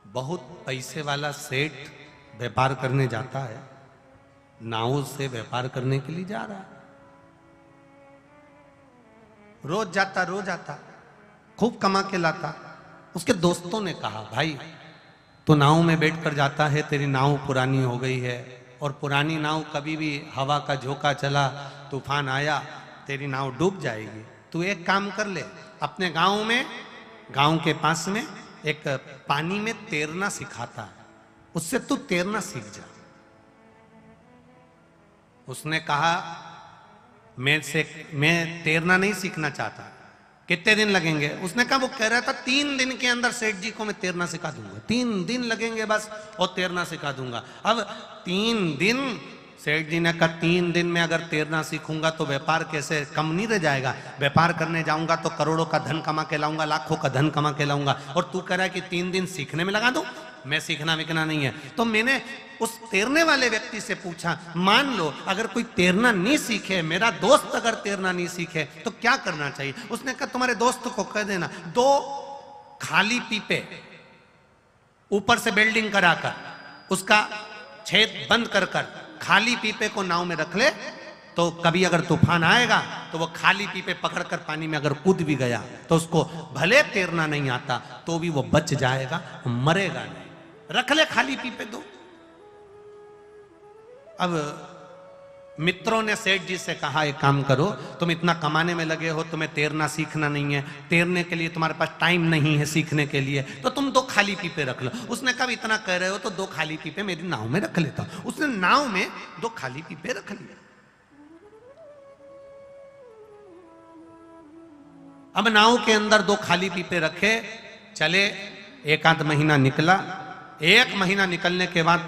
बहुत पैसे वाला सेठ व्यापार करने जाता है, नाव से व्यापार करने के लिए जा रहा है, रोज जाता, खूब कमा के लाता। उसके दोस्तों ने कहा भाई तो नाव में बैठकर जाता है, तेरी नाव पुरानी हो गई है, और पुरानी नाव कभी भी हवा का झोंका चला, तूफान आया, तेरी नाव डूब जाएगी। तू एक काम कर ले, अपने गांव के पास में एक पानी में तैरना सिखाता है, उससे तू तैरना सीख जा। उसने कहा मैं तैरना नहीं सीखना चाहता, कितने दिन लगेंगे? उसने कहा, वो कह रहा था 3 दिन के अंदर सेठ जी को मैं तैरना सिखा दूंगा, 3 दिन लगेंगे बस और तैरना सिखा दूंगा। अब 3 दिन, सेठ जी ने कहा 3 दिन में अगर तैरना सीखूंगा तो व्यापार कैसे कम नहीं रह जाएगा? व्यापार करने जाऊंगा तो करोड़ों का धन कमा के लाऊंगा, लाखों का धन कमा के लाऊंगा, और तू कह रहा है कि 3 दिन सीखने में लगा दूं? मैं सीखना विकना नहीं है। तो मैंने उस तैरने वाले व्यक्ति से पूछा, मान लो अगर कोई तैरना नहीं सीखे, मेरा दोस्त अगर तैरना नहीं सीखे तो क्या करना चाहिए? उसने कहा, तुम्हारे दोस्त को कह देना 2 खाली पीपे ऊपर से बेल्डिंग कराकर उसका छेद बंद कर खाली पीपे को नाव में रख ले, तो कभी अगर तूफान आएगा तो वो खाली पीपे पकड़कर पानी में अगर कूद भी गया तो उसको भले तैरना नहीं आता तो भी वो बच जाएगा, मरेगा नहीं। रख ले खाली पीपे 2। अब मित्रों ने सेठ जी से कहा, एक काम करो, तुम इतना कमाने में लगे हो, तुम्हें तैरना सीखना नहीं है, तैरने के लिए तुम्हारे पास टाइम नहीं है सीखने के लिए, तो तुम 2 खाली पीपे रख लो। उसने कहा, इतना कह रहे हो तो 2 खाली पीपे मेरी नाव में रख लेता हूं। उसने नाव में 2 खाली पीपे रख लिए। अब नाव के अंदर 2 खाली पीपे रखे, चले, 1 आध महीना निकला। 1 महीना निकलने के बाद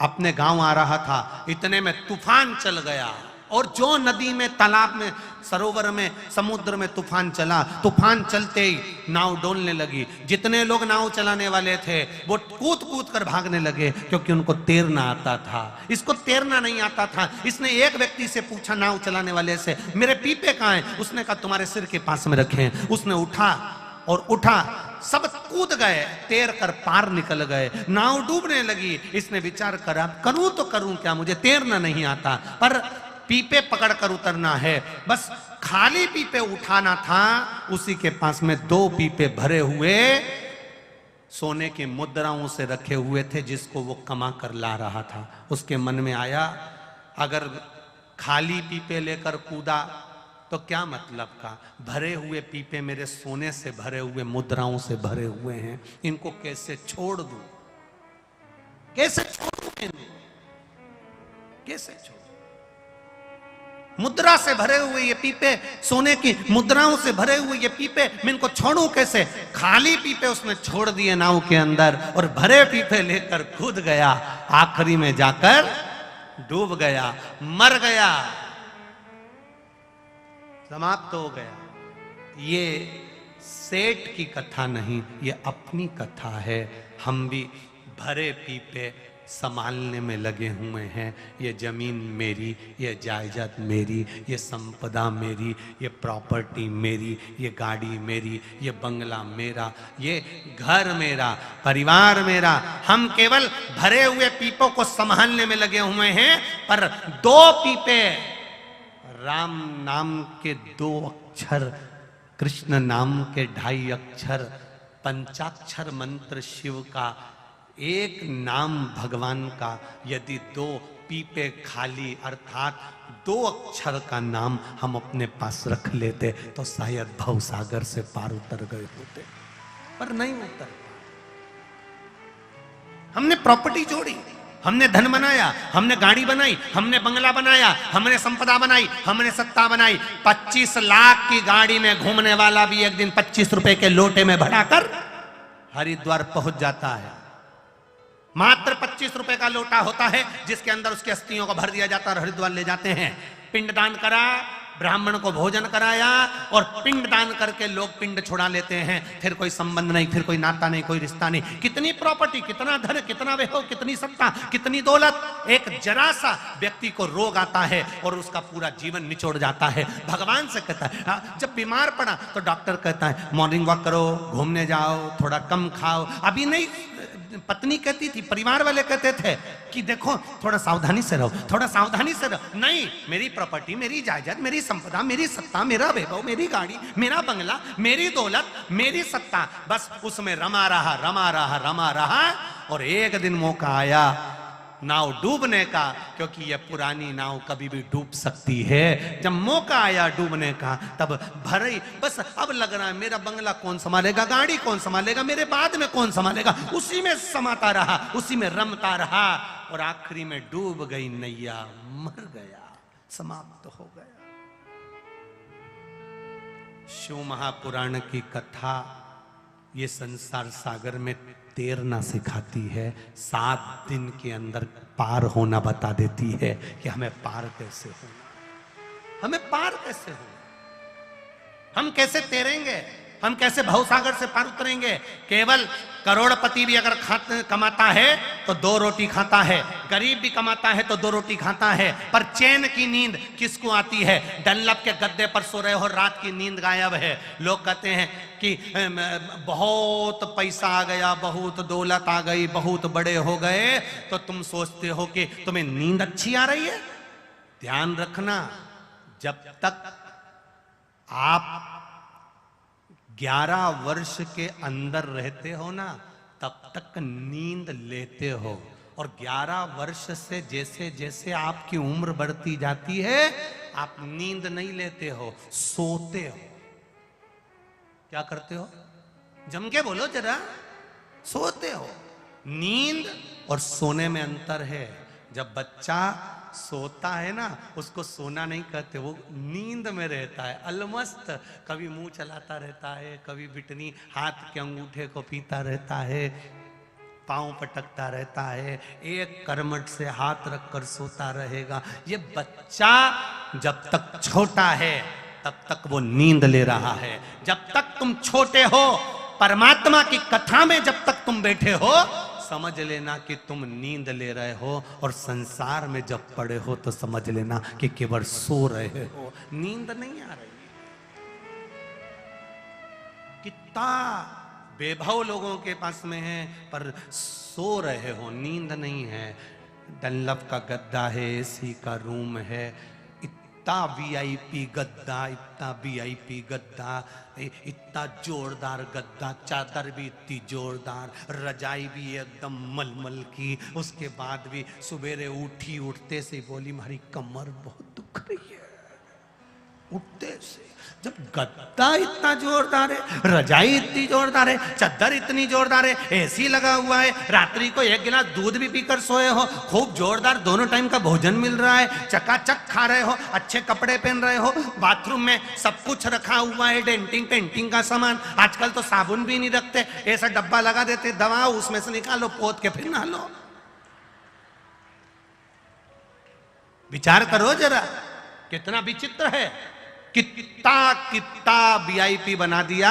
अपने गांव आ रहा था, इतने में तूफान चल गया, और जो नदी में, तालाब में, सरोवर में, समुद्र में तूफान चला, तूफान चलते ही नाव डोलने लगी। जितने लोग नाव चलाने वाले थे वो कूद कूद कर भागने लगे, क्योंकि उनको तैरना आता था, इसको तैरना नहीं आता था। इसने एक व्यक्ति से पूछा, नाव चलाने वाले से, मेरे पीपे कहाँ हैं? उसने कहा, तुम्हारे सिर के पास में रखे हैं। उसने उठा, सब कूद गए, तैर कर पार निकल गए, नाव डूबने लगी। इसने विचार करा, करूं तो करूं क्या, मुझे तैरना नहीं आता, पर पीपे पकड़कर उतरना है, बस खाली पीपे उठाना था। उसी के पास में 2 पीपे भरे हुए सोने की मुद्राओं से रखे हुए थे, जिसको वो कमा कर ला रहा था। उसके मन में आया, अगर खाली पीपे लेकर कूदा तो क्या मतलब का, भरे हुए पीपे मेरे सोने से भरे हुए, मुद्राओं से भरे हुए हैं, इनको कैसे छोड़ दूं, कैसे छोड़ दूं इनको, कैसे छोड़? मुद्रा से भरे हुए ये पीपे, सोने की मुद्राओं से भरे हुए ये पीपे, मैं इनको छोड़ूं कैसे? खाली पीपे उसने छोड़ दिए नाव के अंदर, और भरे पीपे लेकर कूद गया। आखिरी में जाकर डूब गया, मर गया, समाप्त हो गया। ये सेठ की कथा नहीं, ये अपनी कथा है। हम भी भरे पीपे संभालने में लगे हुए हैं। ये जमीन मेरी, ये जायदाद मेरी, ये संपदा मेरी, ये प्रॉपर्टी मेरी, ये गाड़ी मेरी, ये बंगला मेरा, ये घर मेरा, परिवार मेरा। हम केवल भरे हुए पीपों को संभालने में लगे हुए हैं, पर 2 पीपे, राम नाम के 2 अक्षर, कृष्ण नाम के 2.5 अक्षर, पंचाक्षर मंत्र शिव का, 1 नाम भगवान का, यदि 2 पीपे खाली अर्थात 2 अक्षर का नाम हम अपने पास रख लेते तो शायद भवसागर से पार उतर गए होते, पर नहीं उतर। हमने प्रॉपर्टी जोड़ी, हमने धन बनाया, हमने गाड़ी बनाई, हमने बंगला बनाया, हमने संपदा बनाई, हमने सत्ता बनाई। 25 लाख की गाड़ी में घूमने वाला भी एक दिन 25 रुपए के लोटे में भराकर हरिद्वार पहुंच जाता है। मात्र 25 रुपए का लोटा होता है, जिसके अंदर उसकी अस्थियों को भर दिया जाता है और हरिद्वार ले जाते हैं। पिंडदान करा, ब्राह्मण को भोजन कराया, और पिंड दान करके लोग पिंड छुड़ा लेते हैं। फिर कोई संबंध नहीं, फिर कोई नाता नहीं, कोई रिश्ता नहीं। कितनी प्रॉपर्टी, कितना धन, कितना वैभव, कितनी सत्ता, कितनी दौलत, एक जरा सा व्यक्ति को रोग आता है और उसका पूरा जीवन निचोड़ जाता है। भगवान से कहता है, जब बीमार पड़ा तो डॉक्टर कहता है मॉर्निंग वॉक करो, घूमने जाओ, थोड़ा कम खाओ। अभी नहीं, पत्नी कहती थी, परिवार वाले कहते थे कि देखो थोड़ा सावधानी से रहो, थोड़ा सावधानी से रहो। नहीं, मेरी प्रॉपर्टी, मेरी जायदाद, मेरी संपदा, मेरी सत्ता, मेरा वैभव, मेरी गाड़ी, मेरा बंगला, मेरी दौलत, मेरी सत्ता, बस उसमें रमा रहा। और एक दिन मौका आया नाव डूबने का, क्योंकि यह पुरानी नाव कभी भी डूब सकती है। जब मौका आया डूबने का, तब भरे, बस अब लग रहा है मेरा बंगला कौन संभालेगा, गाड़ी कौन संभालेगा, मेरे बाद में कौन संभालेगा। उसी में समाता रहा, उसी में रमता रहा, और आखिरी में डूब गई नैया, मर गया, समाप्त हो गया। शिव महापुराण की कथा ये संसार सागर में तैरना सिखाती है, 7 दिन के अंदर पार होना बता देती है कि हमें पार कैसे होना, हमें पार कैसे होना, हम कैसे तैरेंगे, हम कैसे भवसागर से पार उतरेंगे। केवल करोड़पति भी अगर कमाता है तो 2 रोटी खाता है, गरीब भी कमाता है तो 2 रोटी खाता है, पर चैन की नींद किसको आती है? डनलप के गद्दे पर सो रहे हो, रात की नींद गायब है। लोग कहते हैं कि बहुत पैसा आ गया, बहुत दौलत आ गई, बहुत बड़े हो गए, तो तुम सोचते हो कि तुम्हें नींद अच्छी आ रही है। ध्यान रखना, जब तक आप 11 वर्ष के अंदर रहते हो ना, तब तक नींद लेते हो, और 11 वर्ष से जैसे जैसे आपकी उम्र बढ़ती जाती है, आप नींद नहीं लेते हो, सोते हो। क्या करते हो? जम के बोलो जरा। सोते हो। नींद और सोने में अंतर है। जब बच्चा सोता है ना, उसको सोना नहीं कहते, वो नींद में रहता है, अलमस्त, कभी मुंह चलाता रहता है, कभी बिटनी हाथ के अंगूठे को पीता रहता है, पांव पटकता रहता है, एक करमट से हाथ रखकर सोता रहेगा। ये बच्चा जब तक छोटा है तब तक वो नींद ले रहा है। जब तक तुम छोटे हो, परमात्मा की कथा में जब तक तुम बैठे हो, समझ लेना कि तुम नींद ले रहे हो, और संसार में जब पड़े हो तो समझ लेना कि केवल सो रहे हो, नींद नहीं आ रही। कितना वैभव लोगों के पास में है, पर सो रहे हो, नींद नहीं है। डनलप का गद्दा है, एसी का रूम है, इतना वीआईपी गद्दा, इतना वीआईपी गद्दा, इतना जोरदार गद्दा, चादर भी इतनी जोरदार, रजाई भी एकदम मलमल की। उसके बाद भी सुबेरे उठते से बोली हमारी कमर बहुत दुख रही है। उठते से जब गद्दा इतना जोरदार है, रजाई इतनी जोरदार है, चादर इतनी जोरदार है, एसी लगा हुआ है, रात्रि को 1 गिलास दूध भी पीकर सोए हो, खूब जोरदार दोनों टाइम का भोजन मिल रहा है, चकाचक खा रहे हो, अच्छे कपड़े पहन रहे हो, बाथरूम में सब कुछ रखा हुआ है, डेंटिंग पेंटिंग का सामान। आजकल तो साबुन भी नहीं रखते, ऐसा डब्बा लगा देते, दवा उसमें से निकालो, पोत के फिर नहा लो। विचार करो जरा, कितना विचित्र है। कितना वीआईपी बना दिया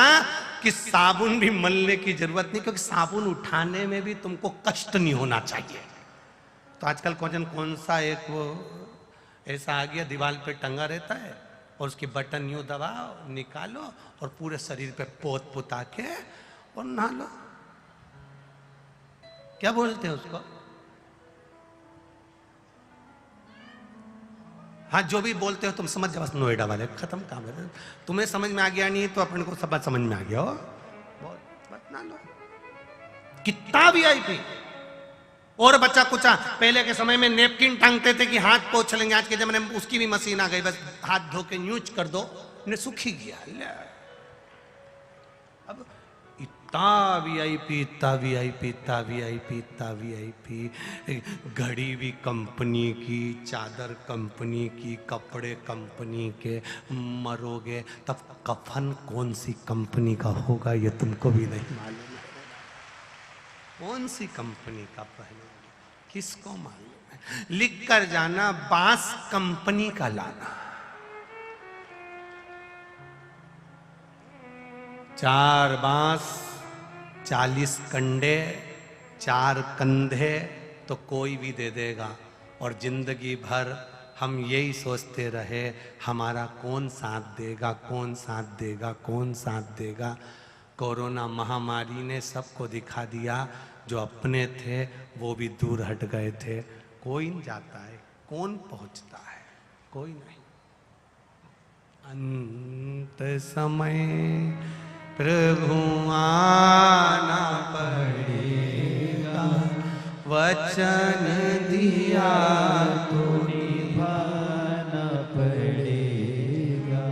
कि साबुन भी मलने की जरूरत नहीं, क्योंकि साबुन उठाने में भी तुमको कष्ट नहीं होना चाहिए। तो आजकल कौन सा एक वो ऐसा आ गया, दीवार पे टंगा रहता है, और उसकी बटन यूं दबाओ, निकालो, और पूरे शरीर पे पोत पुता के और नहा लो। क्या बोलते हैं उसको? हाँ, जो भी बोलते हो तुम समझ जाओ, बस नोएडा वाले, खत्म काम है। तुम्हें समझ में आ गया नहीं तो अपने को सब बात समझ में आ गया हो, बहुत ना लो। कितना वीआईपी। और बच्चा कुचा, पहले के समय में नेपकिन टांगते थे कि हाथ पोंछ लेंगे, आज के जमाने में उसकी भी मशीन आ गई, बस हाथ धो के यूज कर दो, ने सूखी गया। अब इतना वीआईपी, इतना वीआईपी, इतना वीआईपी, इतना वीआईपी, घड़ी भी कंपनी की, चादर कंपनी की, कपड़े कंपनी के, मरोगे तब कफन कौन सी कंपनी का होगा ये तुमको भी नहीं मालूम है। कौन सी कंपनी का पहनोगे, किसको मालूम है? लिख कर जाना, बांस कंपनी का लाना। 4 बांस, 40 कंडे, 4 कंधे, तो कोई भी दे देगा। और जिंदगी भर हम यही सोचते रहे, हमारा कौन साथ देगा, कौन साथ देगा, कौन साथ देगा। कोरोना महामारी ने सबको दिखा दिया, जो अपने थे वो भी दूर हट गए थे। कोई नहीं जाता है, कौन पहुंचता है, कोई नहीं। अंत समय प्रभु आना पड़ेगा, वचन दिया तो निभाना पड़ेगा।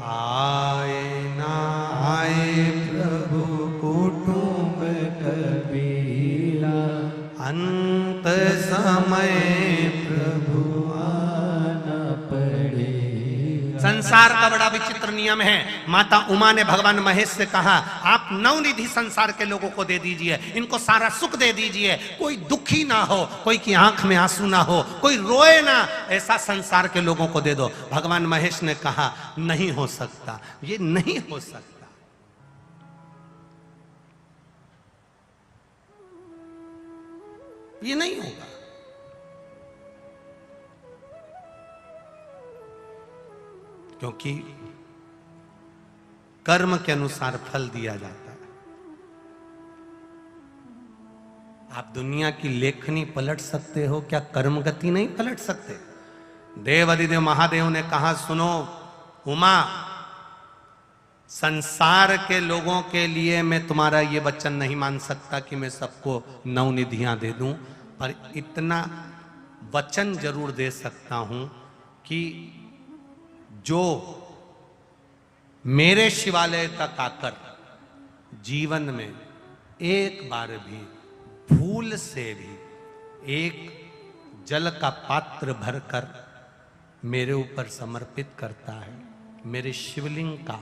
आए ना आए प्रभु कुटुंब कबीला, अंत समय प्रभु आना पड़ेगा। संसार का बड़ा विचित्र नियम है। माता उमा ने भगवान महेश से कहा, आप नवनिधि संसार के लोगों को दे दीजिए, इनको सारा सुख दे दीजिए, कोई दुखी ना हो, कोई की आंख में आंसू ना हो, कोई रोए ना, ऐसा संसार के लोगों को दे दो। भगवान महेश ने कहा, नहीं हो सकता, ये नहीं हो सकता। ये नहीं होगा। क्योंकि कर्म के अनुसार फल दिया जाता है। आप दुनिया की लेखनी पलट सकते हो, क्या कर्म गति नहीं पलट सकते? देव अधिदेव महादेव ने कहा, सुनो उमा, संसार के लोगों के लिए मैं तुम्हारा ये वचन नहीं मान सकता कि मैं सबको नवनिधियां दे दूं, पर इतना वचन जरूर दे सकता हूं कि जो मेरे शिवालय तक आकर जीवन में एक बार भी भूल से भी एक जल का पात्र भरकर मेरे ऊपर समर्पित करता है, मेरे शिवलिंग का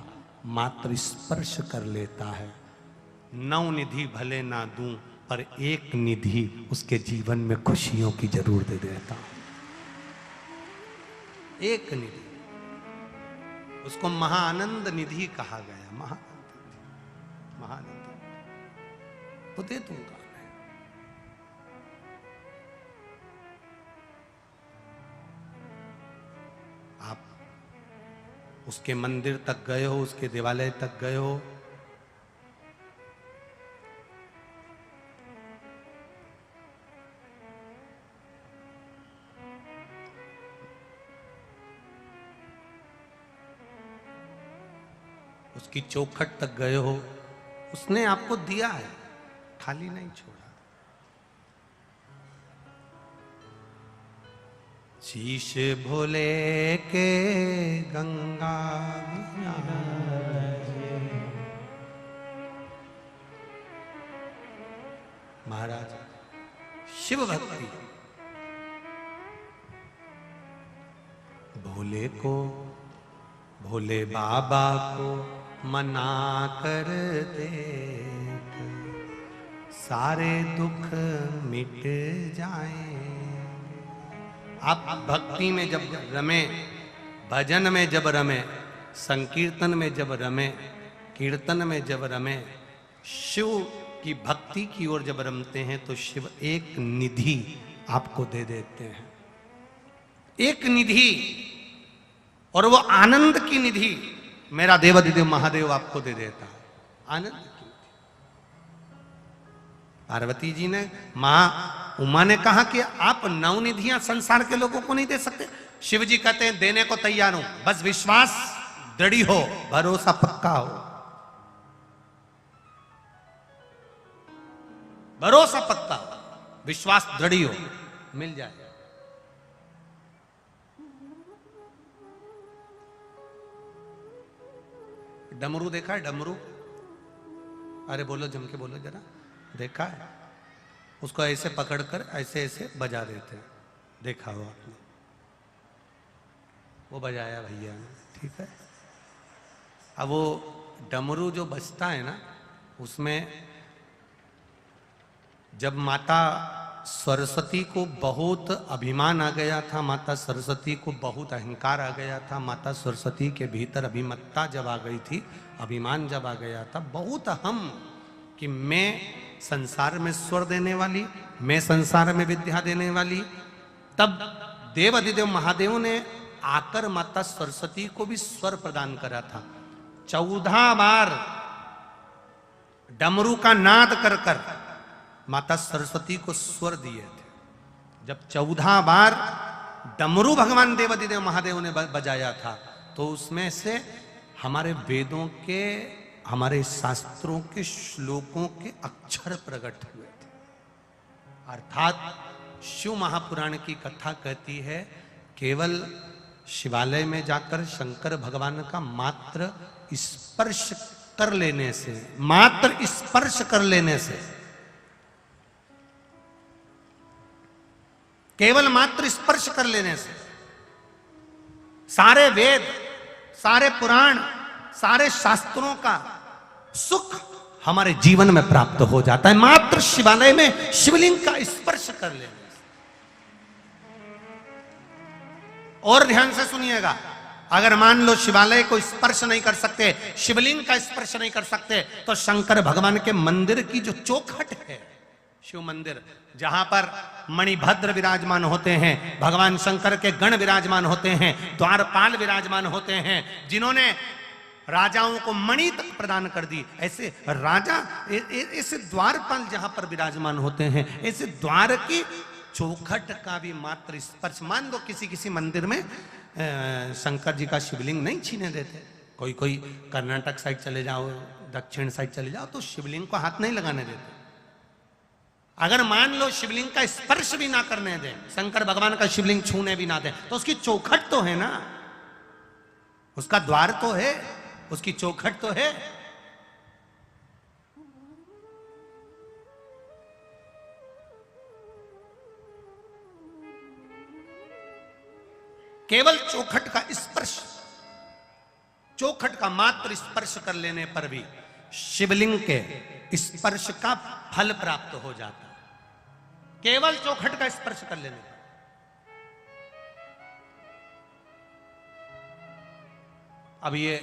मात्र स्पर्श कर लेता है, नौ निधि भले ना दूं पर एक निधि उसके जीवन में खुशियों की जरूर दे देता हूं। एक निधि, उसको महाआनंद निधि कहा गया। महाआनंद वो दे दूंगा मैं। आप उसके मंदिर तक गए हो, उसके देवालय तक गए हो, उसकी चौखट तक गए हो, उसने आपको दिया है, खाली नहीं छोड़ा। शीश भोले के गंगा महाराज शिव भक्ति भोले को, भोले बाबा को मना कर देख, सारे दुख मिट जाएं। आप भक्ति में जब रमे, भजन में जब रमे, संकीर्तन में जब रमे, कीर्तन में जब रमे, शिव की भक्ति की ओर जब रमते हैं तो शिव एक निधि आपको दे देते हैं, एक निधि, और वो आनंद की निधि मेरा देवाधिदेव महादेव आपको दे देता है। आनंद की पार्वती जी ने, मां उमा ने कहा कि आप नवनिधियां संसार के लोगों को नहीं दे सकते। शिव जी कहते हैं देने को तैयार हूं, बस विश्वास दृढ़ हो, भरोसा पक्का हो, भरोसा पक्का हो, विश्वास दृढ़ हो, मिल जाए। डमरू देखा है? डमरू, अरे बोलो, जम के बोलो जरा, देखा है? उसको ऐसे पकड़कर ऐसे ऐसे बजा देते हैं, देखा हो आपने? वो बजाया भैया ने, ठीक है। अब वो डमरू जो बजता है ना, उसमें जब माता सरस्वती को बहुत अभिमान आ गया था, माता सरस्वती को बहुत अहंकार आ गया था, माता सरस्वती के भीतर अभिमत्ता जब आ गई थी, अभिमान जब आ गया था, बहुत अहम, कि मैं संसार में स्वर देने वाली, मैं संसार में विद्या देने वाली, तब देव अधिदेव महादेव ने आकर माता सरस्वती को भी स्वर प्रदान करा था। 14 बार डमरू का नाद कर कर माता सरस्वती को स्वर दिए थे। जब 14 बार डमरू भगवान देवाधिदेव महादेव ने बजाया था, तो उसमें से हमारे वेदों के, हमारे शास्त्रों के श्लोकों के अक्षर प्रकट हुए थे। अर्थात शिव महापुराण की कथा कहती है, केवल शिवालय में जाकर शंकर भगवान का मात्र स्पर्श कर लेने से, मात्र स्पर्श कर लेने से, केवल मात्र स्पर्श कर लेने से सारे वेद सारे पुराण, सारे शास्त्रों का सुख हमारे जीवन में प्राप्त हो जाता है मात्र शिवालय में शिवलिंग का स्पर्श कर लेने से। और ध्यान से सुनिएगा, अगर मान लो शिवालय को स्पर्श नहीं कर सकते, शिवलिंग का स्पर्श नहीं कर सकते, तो शंकर भगवान के मंदिर की जो चौखट है, शिव मंदिर जहां पर मणिभद्र विराजमान होते हैं, भगवान शंकर के गण विराजमान होते हैं, द्वारपाल विराजमान होते हैं, जिन्होंने राजाओं को मणि तक प्रदान कर दी, ऐसे राजा ऐसे द्वारपाल जहां पर विराजमान होते हैं, ऐसे द्वार की चौखट का भी मात्र स्पर्श, मान लो किसी किसी मंदिर में शंकर जी का शिवलिंग नहीं छीने देते, कोई कोई कर्नाटक साइड चले जाओ, दक्षिण साइड चले जाओ, तो शिवलिंग को हाथ नहीं लगाने देते। अगर मान लो शिवलिंग का स्पर्श भी ना करने दें, शंकर भगवान का शिवलिंग छूने भी ना दें, तो उसकी चौखट तो है ना, उसका द्वार तो है, उसकी चौखट तो है। केवल चौखट का स्पर्श, चौखट का मात्र स्पर्श कर लेने पर भी शिवलिंग के स्पर्श का फल प्राप्त हो जाता है, केवल चौखट का स्पर्श कर लेने पर। अब ये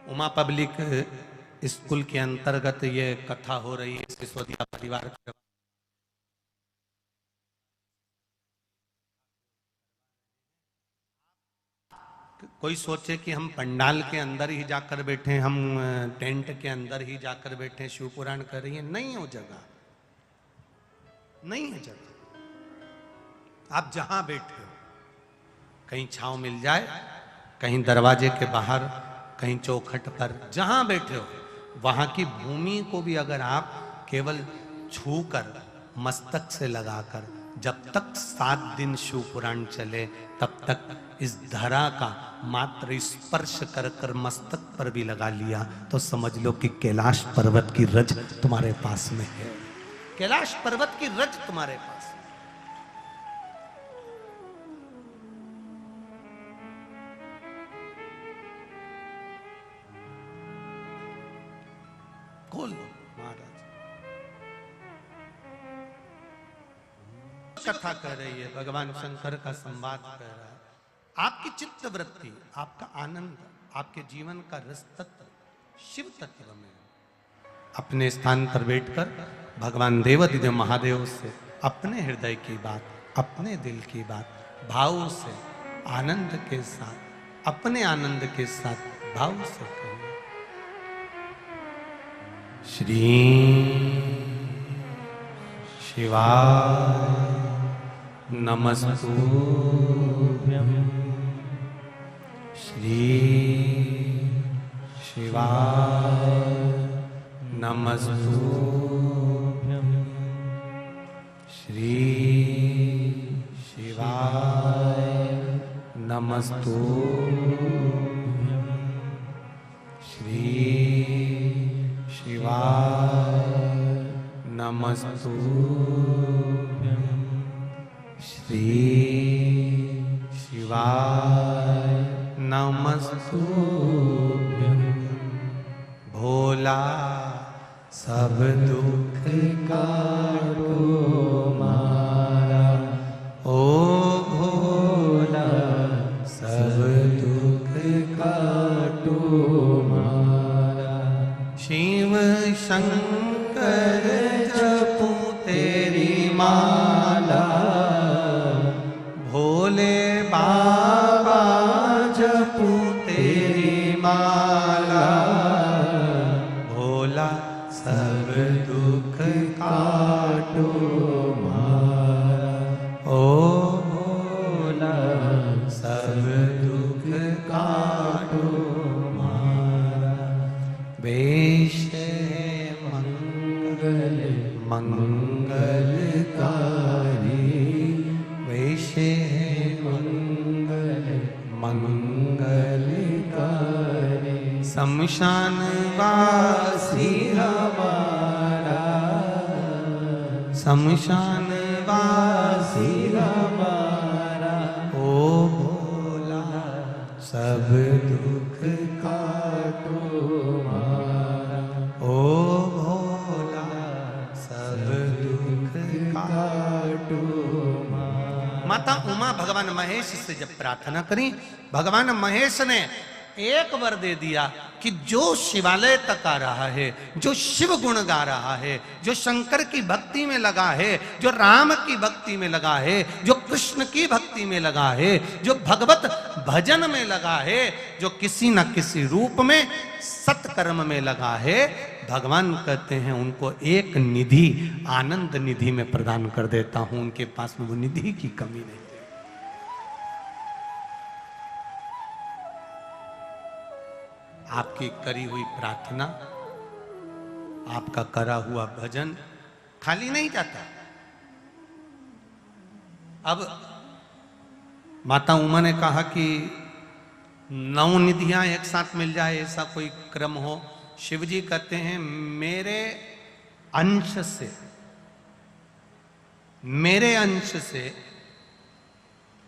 उमा पब्लिक स्कूल के अंतर्गत ये कथा हो रही है, सिसोदिया परिवार के, कोई सोचे कि हम पंडाल के अंदर ही जाकर बैठे, हम टेंट के अंदर ही जाकर बैठे, शिव पुराण कर रही है, नहीं हो जगह, नहीं है जगह। आप जहां बैठे हो, कहीं छांव मिल जाए, कहीं दरवाजे के बाहर, कहीं चौखट पर, जहां बैठे हो वहां की भूमि को भी अगर आप केवल छूकर, मस्तक से लगाकर, जब तक 7 दिन शिव पुराण चले तब तक इस धरा का मात्र स्पर्श कर कर मस्तक पर भी लगा लिया, तो समझ लो कि कैलाश पर्वत की रज तुम्हारे पास में है, कैलाश पर्वत की रज तुम्हारे पास है। खोल लो महाराज, कथा कर रही है, भगवान शंकर का संवाद कर रहा है। आपकी चित्त वृत्ति, आपका आनंद, आपके जीवन का रस तत्व शिव तत्व में, अपने स्थान पर बैठकर भगवान देवादिदेव महादेव से अपने हृदय की बात, अपने दिल की बात भाव से, आनंद के साथ, अपने आनंद के साथ भाव से कहिए। श्री शिवाय नमस्तुभ्यं, श्री शिवाय नमस्तुभ्यं, श्री शिवाय नमस्तुभ्यं, श्री शिवाय नमस्तुभ्यं, श्री शिवाय नमस्तुभ्यं। भोला सब दुख काटो मारा, ओ भोला सब दुख काटो मारा, शिव शंकर जपूं तेरी माला, भोले बाबा जपूं तेरी माला, भोला सब दुख काटो मारा, ओ भोला सब दुख काटो मारा। वेश मंगल मंगलकारी, वैसे मंगल मंगलकारी, शमशान वासी हमारा, शमशान वासी हमारा, ओ भोला सब दुख काटो मारा, ओ भोला सब दुख काटो मारा। माता उमा भगवान महेश से जब प्रार्थना करी, भगवान महेश ने एक वर दे दिया कि जो शिवालय तक आ रहा है, जो शिव गुण गा रहा है, जो शंकर की भक्ति में लगा है, जो राम की भक्ति में लगा है, जो कृष्ण की भक्ति में लगा है, जो भगवत भजन में लगा है, जो किसी न किसी रूप में सत्कर्म में लगा है, भगवान कहते हैं उनको एक निधि, आनंद निधि में प्रदान कर देता हूं। उनके पास में वो निधि की कमी नहीं। आपकी करी हुई प्रार्थना, आपका करा हुआ भजन खाली नहीं जाता। अब माता उमा ने कहा कि 9 निधियां एक साथ मिल जाए, ऐसा कोई क्रम हो। शिव जी कहते हैं मेरे अंश से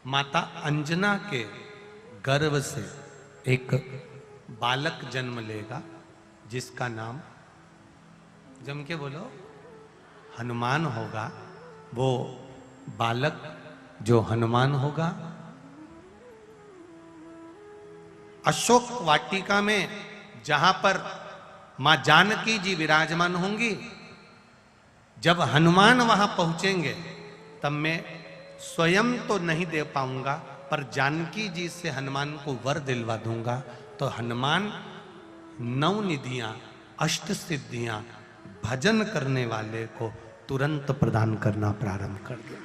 माता अंजना के गर्भ से एक बालक जन्म लेगा, जिसका नाम जम के बोलो हनुमान होगा। वो बालक जो हनुमान होगा, अशोक वाटिका में जहां पर मां जानकी जी विराजमान होंगी, जब हनुमान वहां पहुंचेंगे तब मैं स्वयं तो नहीं दे पाऊंगा, पर जानकी जी से हनुमान को वर दिलवा दूंगा। तो हनुमान 9 निधियां, 8 सिद्धियां भजन करने वाले को तुरंत प्रदान करना प्रारंभ कर दे।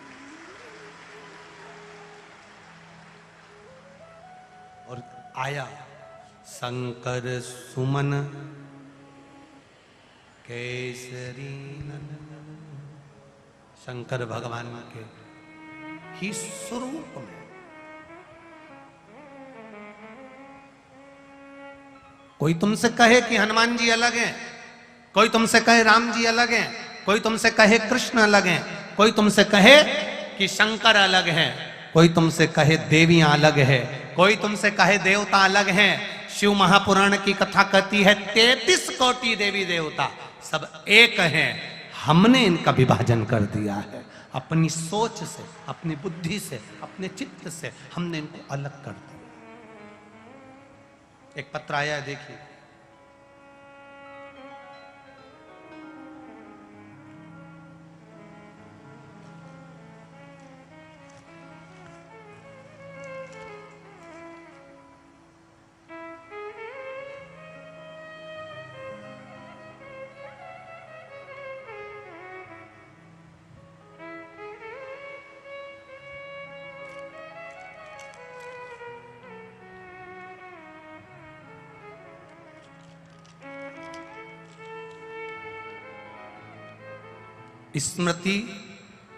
और आया शंकर सुमन केसरी नंदन, शंकर भगवान के ही स्वरूप में कोई तुमसे कहे कि हनुमान जी अलग हैं, कोई तुमसे कहे राम जी अलग हैं, कोई तुमसे कहे कृष्ण अलग हैं, कोई तुमसे कहे कि शंकर अलग हैं, कोई तुमसे कहे देवियां अलग है, कोई तुमसे कहे देवता अलग हैं। शिव महापुराण की कथा कहती है 33 कोटि देवी देवता सब एक हैं। हमने इनका विभाजन कर दिया है अपनी सोच से, अपनी बुद्धि से, अपने चित्त से हमने इनको अलग कर दिया। एक पत्र आया है, देखिए। स्मृति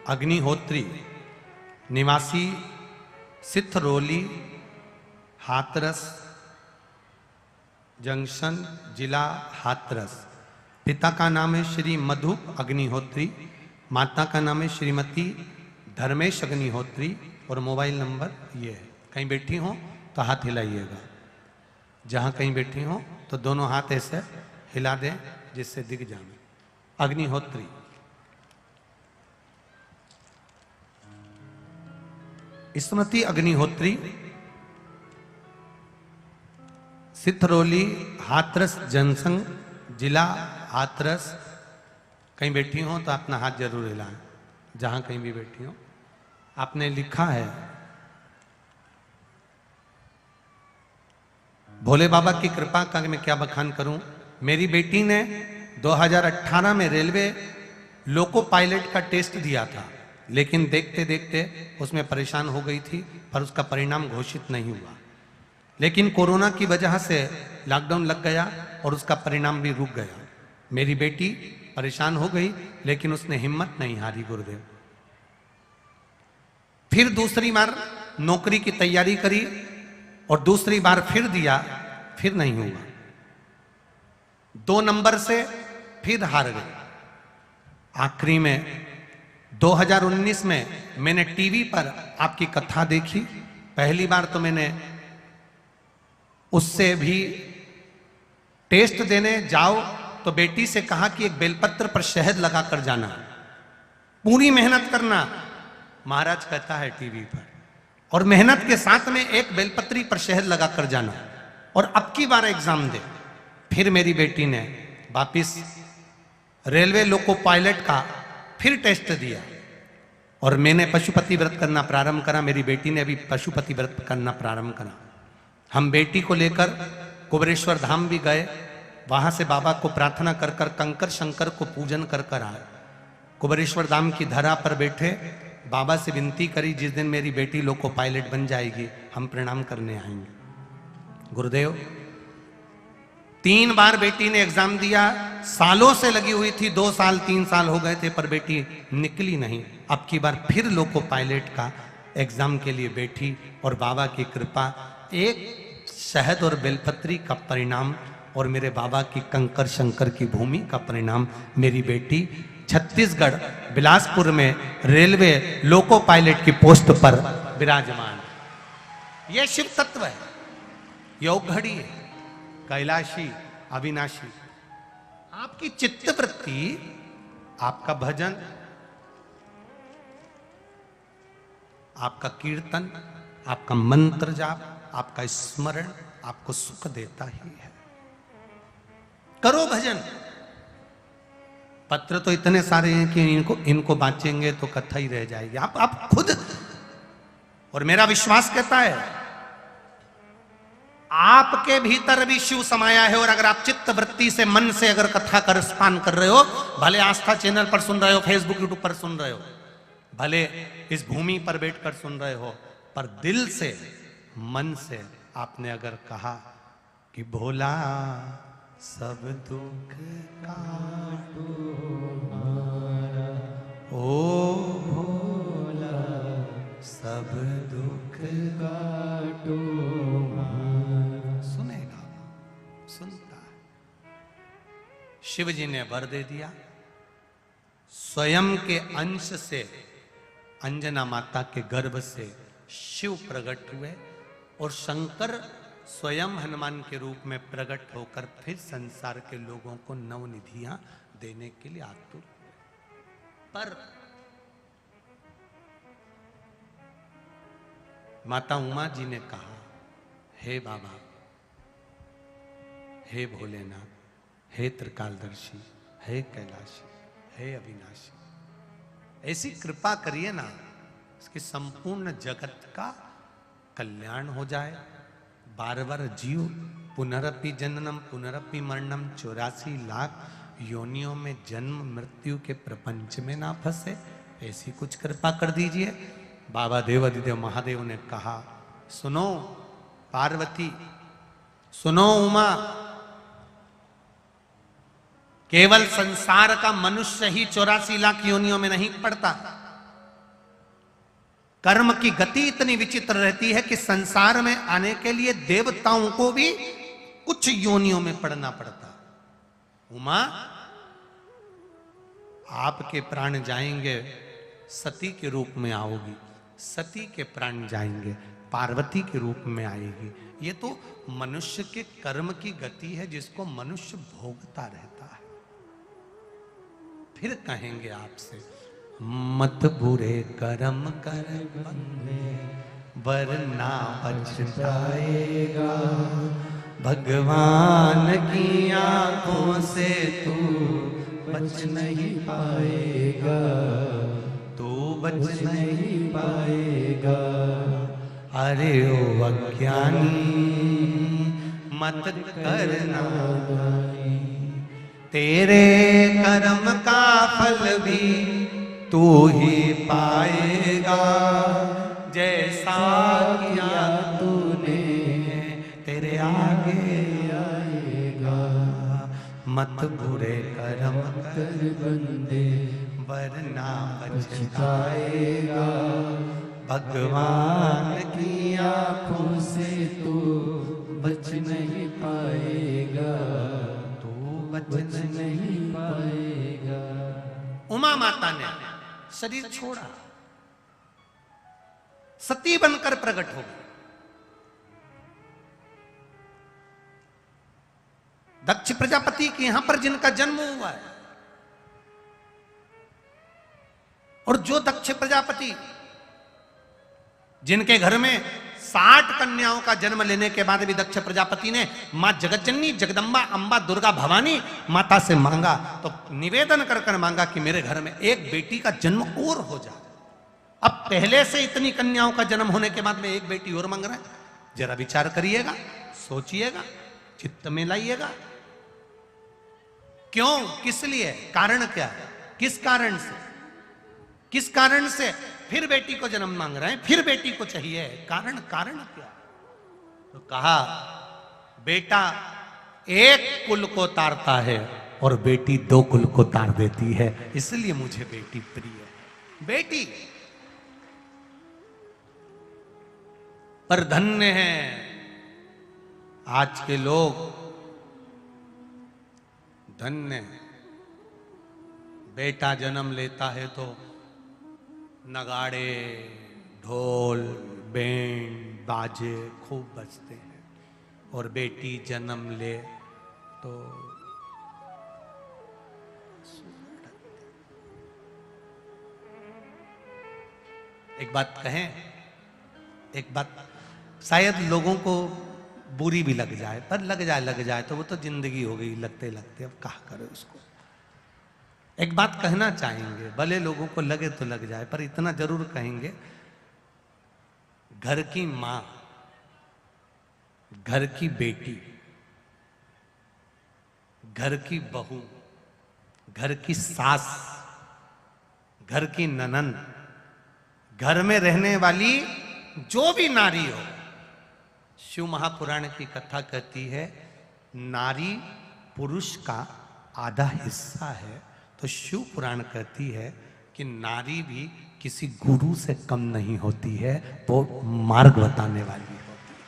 अग्निहोत्री, निवासी सिथरौली, हाथरस जंक्शन, जिला हाथरस। पिता का नाम है श्री मधु अग्निहोत्री, माता का नाम है श्रीमती धर्मेश अग्निहोत्री, और मोबाइल नंबर ये है। कहीं बैठी हो तो हाथ हिलाइएगा, जहाँ कहीं बैठी हो तो दोनों हाथ ऐसे हिला दें जिससे दिख जाए। अग्निहोत्री स्मृति अग्निहोत्री, सिथरौली, हाथरस जंक्शन, जिला हाथरस। कहीं बैठी हो तो अपना हाथ जरूर हिलाएं, जहां कहीं भी बैठी हो। आपने लिखा है भोले बाबा की कृपा का मैं क्या बखान करूं। मेरी बेटी ने 2018 में रेलवे लोको पायलट का टेस्ट दिया था, लेकिन देखते देखते उसमें परेशान हो गई थी, पर उसका परिणाम घोषित नहीं हुआ। लेकिन कोरोना की वजह से लॉकडाउन लग गया और उसका परिणाम भी रुक गया। मेरी बेटी परेशान हो गई, लेकिन उसने हिम्मत नहीं हारी गुरुदेव। फिर दूसरी बार नौकरी की तैयारी करी और दूसरी बार फिर दिया, फिर नहीं हुआ। 2 नंबर से फिर हार गई। आखिरी में 2019 में मैंने टीवी पर आपकी कथा देखी। पहली बार तो मैंने उससे भी टेस्ट देने जाओ तो बेटी से कहा कि एक बेलपत्र पर शहद लगा कर जाना, पूरी मेहनत करना। महाराज कहता है टीवी पर, और मेहनत के साथ में एक बेलपत्री पर शहद लगा कर जाना और अब की बार एग्जाम दे। फिर मेरी बेटी ने वापिस रेलवे लोको पायलट का फिर टेस्ट दिया और मैंने पशुपति व्रत करना प्रारंभ करा। मेरी बेटी ने भी पशुपति व्रत करना प्रारंभ करा। हम बेटी को लेकर कुबेरेश्वर धाम भी गए, वहां से बाबा को प्रार्थना कर कर कंकर शंकर को पूजन कर कर आए। कुबेरेश्वर धाम की धरा पर बैठे बाबा से विनती करी, जिस दिन मेरी बेटी लोको पायलट बन जाएगी हम प्रणाम करने आएंगे। गुरुदेव 3 बार बेटी ने एग्जाम दिया, सालों से लगी हुई थी, 2 साल 3 साल हो गए थे पर बेटी निकली नहीं। अब की बार फिर लोको पायलट का एग्जाम के लिए बैठी और बाबा की कृपा, एक शहद और बेलपत्री का परिणाम और मेरे बाबा की कंकर शंकर की भूमि का परिणाम, मेरी बेटी छत्तीसगढ़ बिलासपुर में रेलवे लोको पायलट की पोस्ट पर विराजमान। यह शिव तत्व है, योग घड़ी है, कैलाशी अविनाशी। आपकी चित्तवृत्ति, आपका भजन, आपका कीर्तन, आपका मंत्र जाप, आपका स्मरण आपको सुख देता ही है। करो भजन। पत्र तो इतने सारे हैं कि इनको बांचेंगे तो कथा ही रह जाएगी। आप खुद, और मेरा विश्वास कहता है आपके भीतर भी शिव समाया है। और अगर आप चित्त वृत्ति से, मन से अगर कथा का रसपान कर रहे हो, भले आस्था चैनल पर सुन रहे हो, फेसबुक यूट्यूब पर सुन रहे हो, भले इस भूमि पर बैठकर सुन रहे हो, पर दिल से, मन से आपने अगर कहा कि भोला सब दुख काटो मारा, ओ भोला सब दुख काटो मारा, सुनेगा, सुनता है। शिव जी ने वर दे दिया। स्वयं के अंश से अंजना माता के गर्भ से शिव प्रकट हुए और शंकर स्वयं हनुमान के रूप में प्रकट होकर फिर संसार के लोगों को नवनिधियां देने के लिए आतुर हुए। पर माता उमा जी ने कहा, हे बाबा, हे भोलेनाथ, हे त्रिकालदर्शी, हे कैलाशी, हे अविनाशी, ऐसी कृपा करिए ना इसकी संपूर्ण जगत का कल्याण हो जाए। बार बार जीव पुनरपि जननम पुनरपि मरणम 84 लाख योनियों में जन्म मृत्यु के प्रपंच में ना फंसे, ऐसी कुछ कृपा कर दीजिए। बाबा देवाधिदेव महादेव ने कहा, सुनो पार्वती, सुनो उमा, केवल संसार का मनुष्य ही 84 लाख योनियों में नहीं पड़ता। कर्म की गति इतनी विचित्र रहती है कि संसार में आने के लिए देवताओं को भी कुछ योनियों में पड़ना पड़ता। उमा, आपके प्राण जाएंगे, सती के रूप में आओगी, सती के प्राण जाएंगे, पार्वती के रूप में आएगी। ये तो मनुष्य के कर्म की गति है जिसको मनुष्य भोगता रहता है। फिर कहेंगे आपसे, मत बुरे कर्म कर बंदे वरना पछताएगा, भगवान की आंखों से तू बच नहीं पाएगा, तू बच नहीं पाएगा। अरे ओ अज्ञानी मत करना, तेरे कर्म का फल भी तू ही पाएगा, जैसा किया तूने तेरे आगे आएगा। मत बुरे कर्म कर बंदे वरना पछताएगा, भगवान की आंखों से तू बच नहीं पाएगा, तू बच नहीं पाएगा। उमा माता ने शरीर छोड़ा, सती बनकर प्रकट हो गई। दक्ष प्रजापति के यहां पर जिनका जन्म हुआ है, और जो दक्ष प्रजापति जिनके घर में 60 कन्याओं का जन्म लेने के बाद भी दक्ष प्रजापति ने मां जगतजननी जगदम्बा अंबा दुर्गा भवानी माता से मांगा, तो निवेदन कर कर मांगा कि मेरे घर में एक बेटी का जन्म और हो जाए। अब पहले से इतनी कन्याओं का जन्म होने के बाद में एक बेटी और मांग रहा है। जरा विचार करिएगा, सोचिएगा, चित्त में लाइएगा। क्यों, किस लिए, कारण क्या है, किस कारण से, किस कारण से फिर बेटी को जन्म मांग रहे हैं, फिर बेटी को चाहिए, कारण क्या? तो कहा बेटा एक कुल को तारता है और बेटी 2 कुल को तार देती है, इसलिए मुझे बेटी प्रिय है। बेटी पर धन्य है आज के लोग, धन्य है। बेटा जन्म लेता है तो नगाड़े ढोल बैंड बाजे खूब बजते हैं, और बेटी जन्म ले तो एक बात कहें, एक बात शायद लोगों को बुरी भी लग जाए, पर लग जाए तो वो तो जिंदगी हो गई, लगते लगते अब क्या करे उसको। एक बात कहना चाहेंगे, भले लोगों को लगे तो लग जाए, पर इतना जरूर कहेंगे, घर की मां, घर की बेटी, घर की बहू, घर की सास, घर की ननंद, घर में रहने वाली जो भी नारी हो, शिव महापुराण की कथा कहती है नारी पुरुष का आधा हिस्सा है, तो शिव पुराण कहती है कि नारी भी किसी गुरु से कम नहीं होती है, वो मार्ग बताने वाली होती है।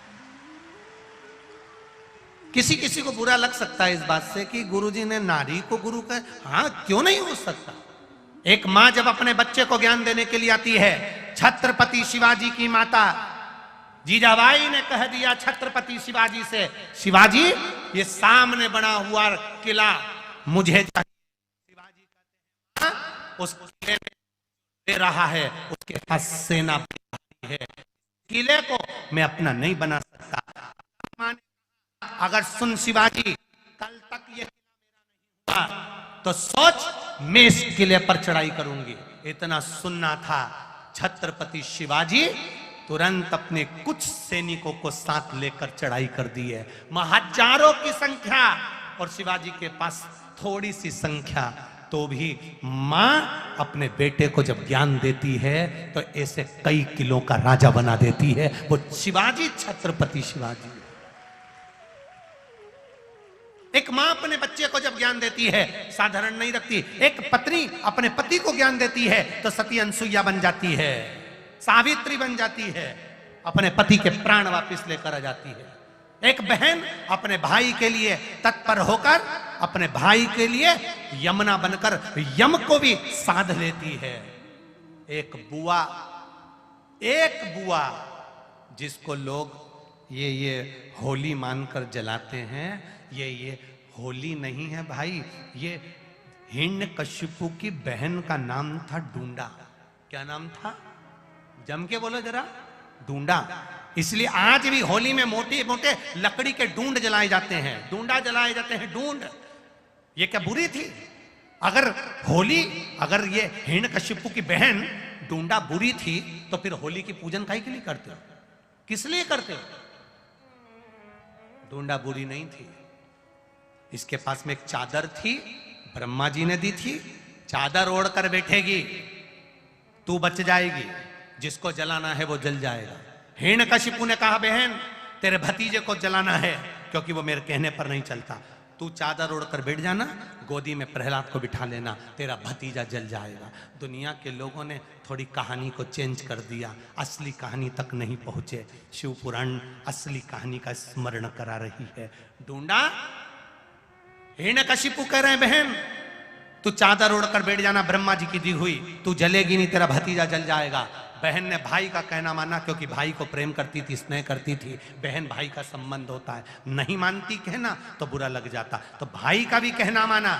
किसी किसी को बुरा लग सकता है इस बात से कि गुरुजी ने नारी को गुरु कहा, हाँ क्यों नहीं हो सकता। एक मां जब अपने बच्चे को ज्ञान देने के लिए आती है, छत्रपति शिवाजी की माता जीजाबाई ने कह दिया छत्रपति शिवाजी से, शिवाजी ये सामने बना हुआ किला मुझे चाहिए। शिवाजी कहते हैं उस किले में दे रहा है, उसके पास सेना है, किले को मैं अपना नहीं बना सकता। अगर सुन शिवाजी, कल तक ये किला मेरा नहीं हुआ तो सोच मैं इस किले पर चढ़ाई करूंगी। इतना सुनना था, छत्रपति शिवाजी तुरंत अपने कुछ सैनिकों को साथ लेकर चढ़ाई कर दी है, हजारों की संख्या, और शिवाजी के पास थोड़ी सी संख्या, तो भी मां अपने बेटे को जब ज्ञान देती है तो ऐसे कई किलों का राजा बना देती है। वो शिवाजी छत्रपति शिवाजी। एक मां अपने बच्चे को जब ज्ञान देती है साधारण नहीं रखती। एक पत्नी अपने पति को ज्ञान देती है तो सती अनसुईया बन जाती है, सावित्री बन जाती है, अपने पति के प्राण वापस लेकर आ जाती है। एक बहन अपने भाई के लिए तत्पर होकर अपने भाई के लिए यमुना बनकर यम को भी साध लेती है। एक बुआ जिसको लोग ये होली मानकर जलाते हैं, ये होली नहीं है भाई, ये हिरण्यकशिपु की बहन का नाम था डूंडा। क्या नाम था? जम के बोलो जरा, डूंडा। इसलिए आज भी होली में मोटे मोटे लकड़ी के डूंड जलाए जाते हैं, डूंडा जलाए जाते हैं, डूंड। ये क्या बुरी थी? अगर ये हिरण्यकशिपु की बहन डूंडा बुरी थी तो फिर होली की पूजन काहे के लिए करते हो? किस लिए करते हो? डूंडा बुरी नहीं थी। इसके पास में एक चादर थी, ब्रह्मा जी ने दी थी, चादर ओढ़ कर बैठेगी, तू बच जाएगी, जिसको जलाना है वो जल जाएगा। हिरण्यकशिपु ने कहा बहन तेरे भतीजे को जलाना है क्योंकि वो मेरे कहने पर नहीं चलता, तू चादर ओढ़कर बैठ जाना, गोदी में प्रहलाद को बिठा लेना, तेरा भतीजा जल जाएगा। दुनिया के लोगों ने थोड़ी कहानी को चेंज कर दिया, असली कहानी तक नहीं पहुंचे। शिव पुराण असली कहानी का स्मरण करा रही है। डूंडा हिरण्यकशिपु कह रहे हैं बहन तू चादर ओढ़कर बैठ जाना, ब्रह्मा जी की दी हुई, तू जलेगी नहीं, तेरा भतीजा जल जाएगा। बहन ने भाई का कहना माना, क्योंकि भाई को प्रेम करती थी, स्नेह करती थी। बहन भाई का संबंध होता है, नहीं मानती कहना तो बुरा लग जाता, तो भाई का भी कहना माना।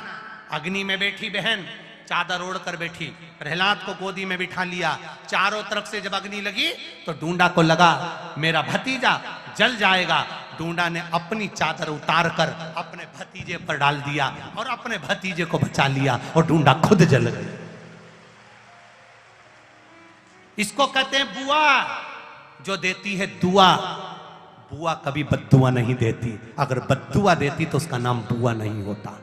अग्नि में बैठी बहन चादर ओढ़ कर बैठी, प्रहलाद को गोदी में बिठा लिया। चारों तरफ से जब अग्नि लगी तो ढूंढा को लगा मेरा भतीजा जल जाएगा। ढूंढा ने अपनी चादर उतार कर अपने भतीजे पर डाल दिया और अपने भतीजे को बचा लिया और ढूंढा खुद जल गई। इसको कहते हैं बुआ, जो देती है दुआ। बुआ कभी बद्दुआ नहीं देती, अगर बद्दुआ देती तो उसका नाम बुआ नहीं होता,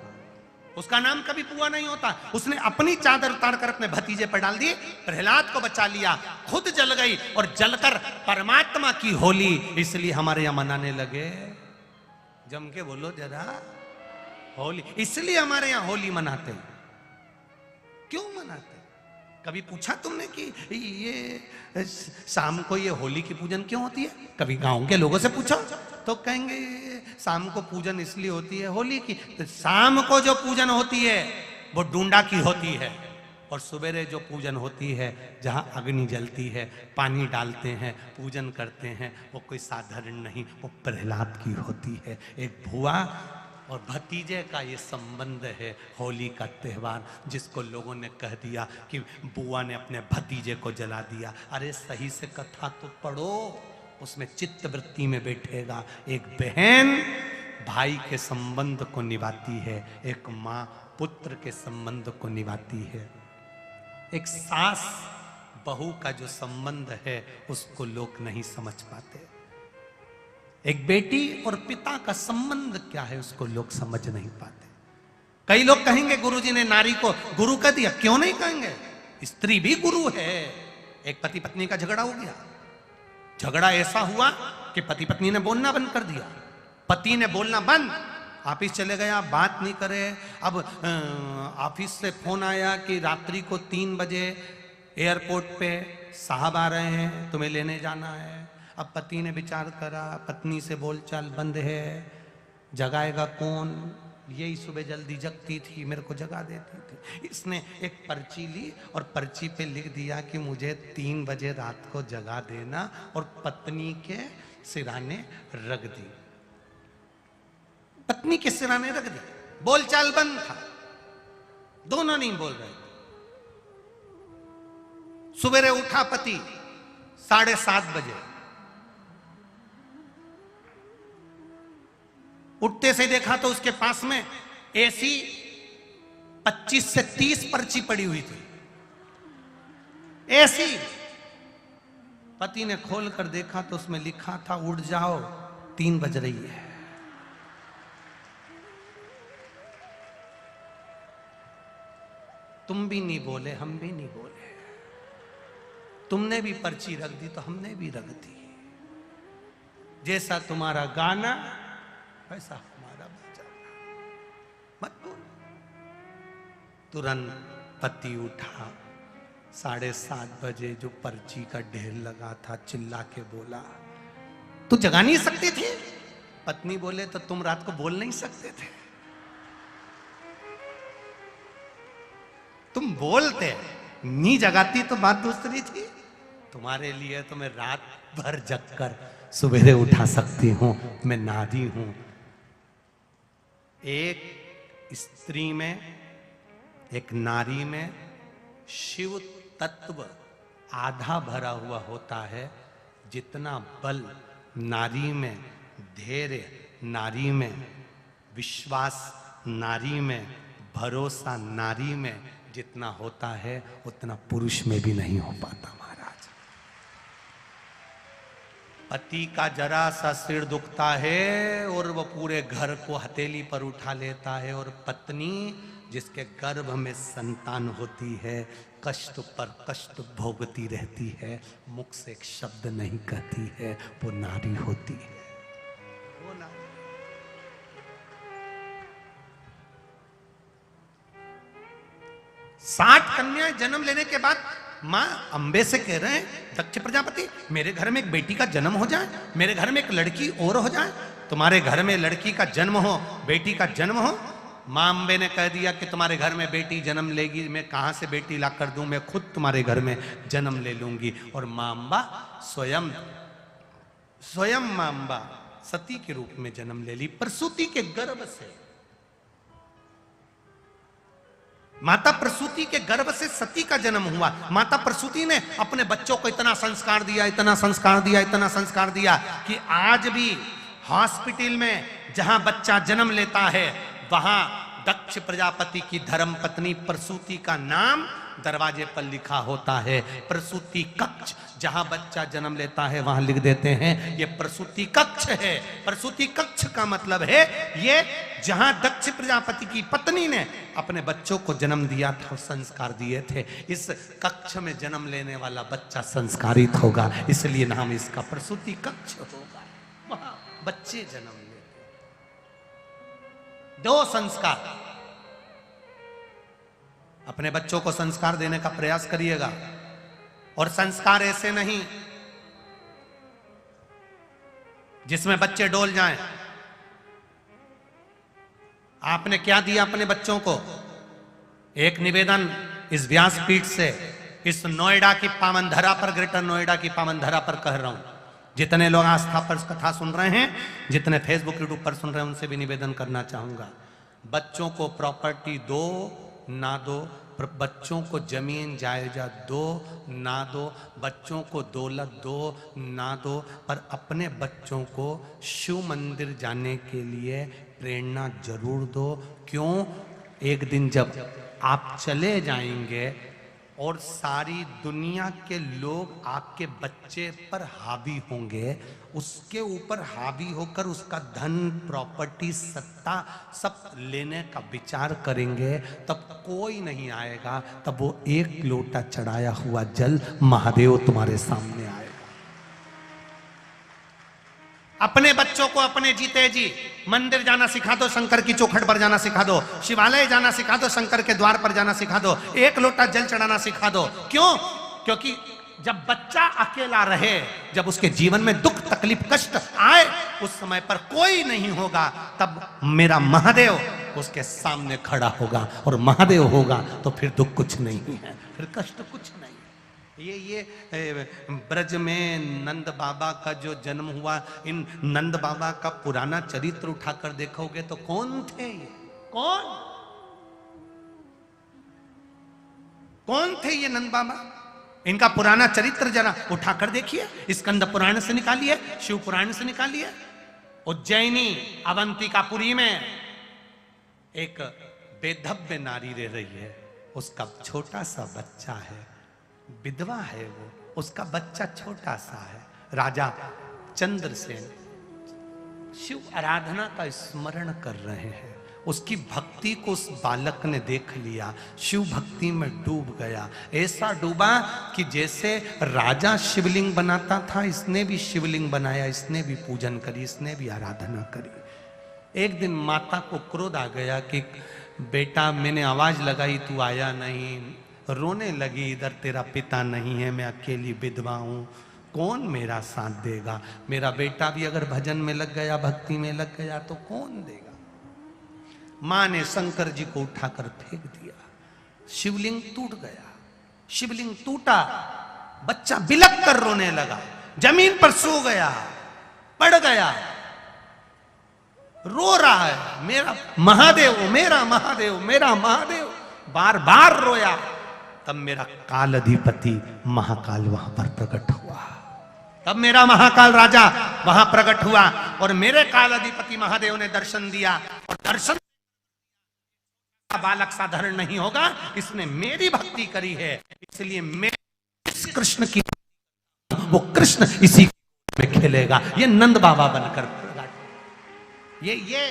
उसका नाम कभी बुआ नहीं होता। उसने अपनी चादर उतार कर अपने भतीजे पर डाल दी, प्रहलाद को बचा लिया, खुद जल गई और जलकर परमात्मा की होली इसलिए हमारे यहां मनाने लगे। जम के बोलो जरा, होली इसलिए हमारे यहां होली मनाते हैं। क्यों मनाते? कभी पूछा तुमने कि ये शाम को ये होली की पूजन क्यों होती है? कभी गांव के लोगों से पूछो तो कहेंगे शाम को पूजन इसलिए होती है होली की। तो शाम को जो पूजन होती है वो डूंडा की होती है, और सवेरे जो पूजन होती है जहाँ अग्नि जलती है, पानी डालते हैं, पूजन करते हैं, वो कोई साधारण नहीं, वो प्रहलाद की होती है। एक बुआ और भतीजे का ये संबंध है, होली का त्यौहार, जिसको लोगों ने कह दिया कि बुआ ने अपने भतीजे को जला दिया। अरे सही से कथा तो पढ़ो, उसमें चित्त वृत्ति में बैठेगा। एक बहन भाई के संबंध को निभाती है, एक माँ पुत्र के संबंध को निभाती है, एक सास बहू का जो संबंध है उसको लोग नहीं समझ पाते। एक बेटी और पिता का संबंध क्या है उसको लोग समझ नहीं पाते। कई लोग कहेंगे गुरुजी ने नारी को गुरु कह दिया, क्यों नहीं कहेंगे? स्त्री भी गुरु है। एक पति पत्नी का झगड़ा हो गया, झगड़ा ऐसा हुआ कि पति पत्नी ने बोलना बंद कर दिया। पति ने बोलना बंद, ऑफिस चले गया, बात नहीं करे। अब ऑफिस से फोन आया कि रात्रि को 3 बजे एयरपोर्ट पे साहब आ रहे हैं, तुम्हें लेने जाना है। अब पति ने विचार करा, पत्नी से बोलचाल बंद है, जगाएगा कौन? यही सुबह जल्दी जगती थी, मेरे को जगा देती थी। इसने एक पर्ची ली और पर्ची पे लिख दिया कि मुझे 3 बजे रात को जगा देना, और पत्नी के सिराने रख दी। पत्नी के सिराने रख दी, बोलचाल बंद था, दोनों नहीं बोल रहे थे। सवेरे उठा पति 7:30 बजे, उठते से देखा तो उसके पास में ऐसी 25 से 30 पर्ची पड़ी हुई थी, ऐसी। पति ने खोल कर देखा तो उसमें लिखा था उठ जाओ 3 बज रही है। तुम भी नहीं बोले, हम भी नहीं बोले, तुमने भी पर्ची रख दी तो हमने भी रख दी। जैसा तुम्हारा गाना वैसा हमारा बजाना, मत बोल। तुरंत पति उठा, 7:30 बजे जो पर्ची का ढेर लगा था, चिल्ला के बोला तू जगा नहीं सकती थी? पत्नी बोले तो तुम रात को बोल नहीं सकते थे? तुम बोलते, नहीं जगाती तो बात दूसरी थी। तुम्हारे लिए तो मैं रात भर जग कर सवेरे उठा सकती हूं, मैं नारी हूं। एक स्त्री में, एक नारी में शिव तत्व आधा भरा हुआ होता है। जितना बल नारी में, धैर्य नारी में, विश्वास नारी में, भरोसा नारी में जितना होता है उतना पुरुष में भी नहीं हो पाता महाराज। पति का जरा सा सिर दुखता है और वो पूरे घर को हथेली पर उठा लेता है, और पत्नी जिसके गर्भ में संतान होती है कष्ट पर कष्ट भोगती रहती है, मुख से एक शब्द नहीं कहती है, वो नारी होती है। वो नारी 60 कन्याएं जन्म लेने के बाद मां अंबे से कह रहे हैं दक्ष प्रजापति मेरे घर में एक बेटी का जन्म हो जाए, मेरे घर में एक लड़की और हो जाए। तुम्हारे घर में लड़की का जन्म हो, बेटी का जन्म हो, मां अम्बे ने कह दिया कि तुम्हारे घर में बेटी जन्म लेगी, मैं कहां से बेटी ला कर दूं, मैं खुद तुम्हारे घर में जन्म ले लूंगी। और मां अम्बा स्वयं मां अम्बा सती के रूप में जन्म ले ली, प्रसूति के गर्भ से। माता प्रसूति के गर्भ से सती का जन्म हुआ। माता प्रसूति ने अपने बच्चों को इतना संस्कार दिया, इतना संस्कार दिया, इतना संस्कार दिया कि आज भी हॉस्पिटल में जहां बच्चा जन्म लेता है वहां दक्ष प्रजापति की धर्म पत्नी प्रसूति का नाम दरवाजे पर लिखा होता है। प्रसूति कक्ष, जहां बच्चा जन्म लेता है वहां लिख देते हैं ये प्रसूति कक्ष है। प्रसूति कक्ष का मतलब है ये जहां दक्ष प्रजापति की पत्नी ने अपने बच्चों को जन्म दिया था, संस्कार दिए थे। इस कक्ष में जन्म लेने वाला बच्चा संस्कारित होगा, इसलिए नाम इसका प्रसूति कक्ष होगा। वहां बच्चे जन्म लेते। दो संस्कार, अपने बच्चों को संस्कार देने का प्रयास करिएगा। और संस्कार ऐसे नहीं जिसमें बच्चे डोल जाएं। आपने क्या दिया अपने बच्चों को? एक निवेदन इस व्यासपीठ से, इस नोएडा की पावन धरा पर, ग्रेटर नोएडा की पावन धरा पर कह रहा हूं। जितने लोग आस्था पर कथा सुन रहे हैं, जितने फेसबुक यूट्यूब पर सुन रहे हैं, उनसे भी निवेदन करना चाहूंगा, बच्चों को प्रॉपर्टी दो ना दो, बच्चों को जमीन जायजा दो ना दो, बच्चों को दौलत दो ना दो, पर अपने बच्चों को शिव मंदिर जाने के लिए प्रेरणा जरूर दो। क्यों? एक दिन जब आप चले जाएंगे और सारी दुनिया के लोग आपके बच्चे पर हावी होंगे, उसके ऊपर हावी होकर उसका धन, प्रॉपर्टी, सत्ता सब लेने का विचार करेंगे, तब कोई नहीं आएगा। तब वो एक लोटा चढ़ाया हुआ जल महादेव तुम्हारे सामने आएगा। अपने बच्चों को अपने जीते जी मंदिर जाना सिखा दो, शंकर की चौखट पर जाना सिखा दो, शिवालय जाना सिखा दो, शंकर के द्वार पर जाना सिखा दो, एक लोटा जल चढ़ाना सिखा दो। क्यों? क्योंकि जब बच्चा अकेला रहे, जब उसके जीवन में दुख, तकलीफ, कष्ट आए, उस समय पर कोई नहीं होगा, तब मेरा महादेव उसके सामने खड़ा होगा। और महादेव होगा तो फिर दुख कुछ नहीं है, फिर कष्ट कुछ नहीं। ये ब्रज में नंद बाबा का जो जन्म हुआ, इन नंद बाबा का पुराना चरित्र उठाकर देखोगे तो कौन थे ये? कौन थे ये नंद बाबा? इनका पुराना चरित्र जरा उठाकर देखिए, स्कंद पुराण से निकालिए, शिव पुराण से निकालिए। उज्जैनी अवंतिकापुरी में एक बेधव्य नारी रह रही है, उसका छोटा सा बच्चा है, विधवा है वो, उसका बच्चा छोटा सा है। राजा चंद्रसेन शिव आराधना का स्मरण कर रहे हैं, उसकी भक्ति को उस बालक ने देख लिया, शिव भक्ति में डूब गया। ऐसा डूबा कि जैसे राजा शिवलिंग बनाता था, इसने भी शिवलिंग बनाया, इसने भी पूजन करी, इसने भी आराधना करी। एक दिन माता को क्रोध आ गया कि बेटा मैंने आवाज लगाई, तू आया नहीं, रोने लगी, इधर तेरा पिता नहीं है, मैं अकेली विधवा हूं, कौन मेरा साथ देगा? मेरा बेटा भी अगर भजन में लग गया, भक्ति में लग गया तो कौन देगा? मां ने शंकर जी को उठाकर फेंक दिया, शिवलिंग टूट गया। शिवलिंग टूटा, बच्चा बिलक कर रोने लगा, जमीन पर सो गया, पड़ गया, रो रहा है, मेरा महादेव, मेरा महादेव, मेरा महादेव, बार बार रोया। तब मेरा काल अधिपति महाकाल वहां पर प्रकट हुआ, तब मेरा महाकाल राजा वहां प्रकट हुआ और मेरे काल अधिपति महादेव ने दर्शन दिया। और दर्शन बालक साधारण नहीं होगा, इसने मेरी भक्ति करी है, इसलिए मैं इस कृष्ण की, वो कृष्ण इसी में खेलेगा। ये नंद बाबा बनकर प्रकट। ये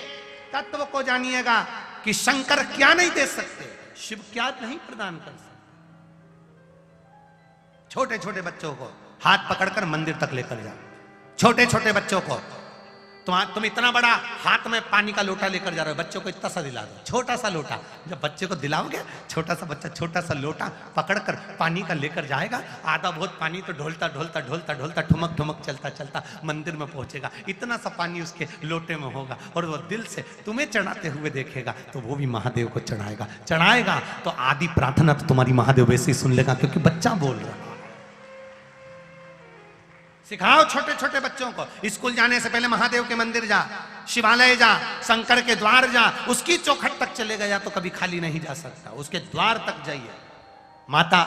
तत्व को जानिएगा कि शंकर क्या नहीं दे सकते, शिव क्या नहीं प्रदान कर सकते। छोटे छोटे बच्चों को हाथ पकड़कर मंदिर तक लेकर जाओ, छोटे छोटे बच्चों को तुम इतना बड़ा हाथ में पानी का लोटा लेकर जा रहे हो, बच्चों को इतना सा दिला दो, छोटा सा लोटा। जब बच्चे को दिलाओगे, छोटा सा बच्चा छोटा सा लोटा पकड़कर पानी का लेकर जाएगा, आधा बहुत पानी तो ढोलता ढोलता ढोलता ढोलता ठुमक ठुमक चलता चलता मंदिर में पहुंचेगा। इतना सा पानी उसके लोटे में होगा और वो दिल से तुम्हें चढ़ाते हुए देखेगा तो वो भी महादेव को चढ़ाएगा तो आदि प्रार्थना तो तुम्हारी महादेव वैसे ही सुन लेगा, क्योंकि बच्चा बोल रहा है। सिखाओ छोटे छोटे बच्चों को, स्कूल जाने से पहले महादेव के मंदिर जा, शिवालय जा, शंकर के द्वार जा, उसकी चौखट तक चले गया तो कभी खाली नहीं जा सकता, उसके द्वार तक जाइए। माता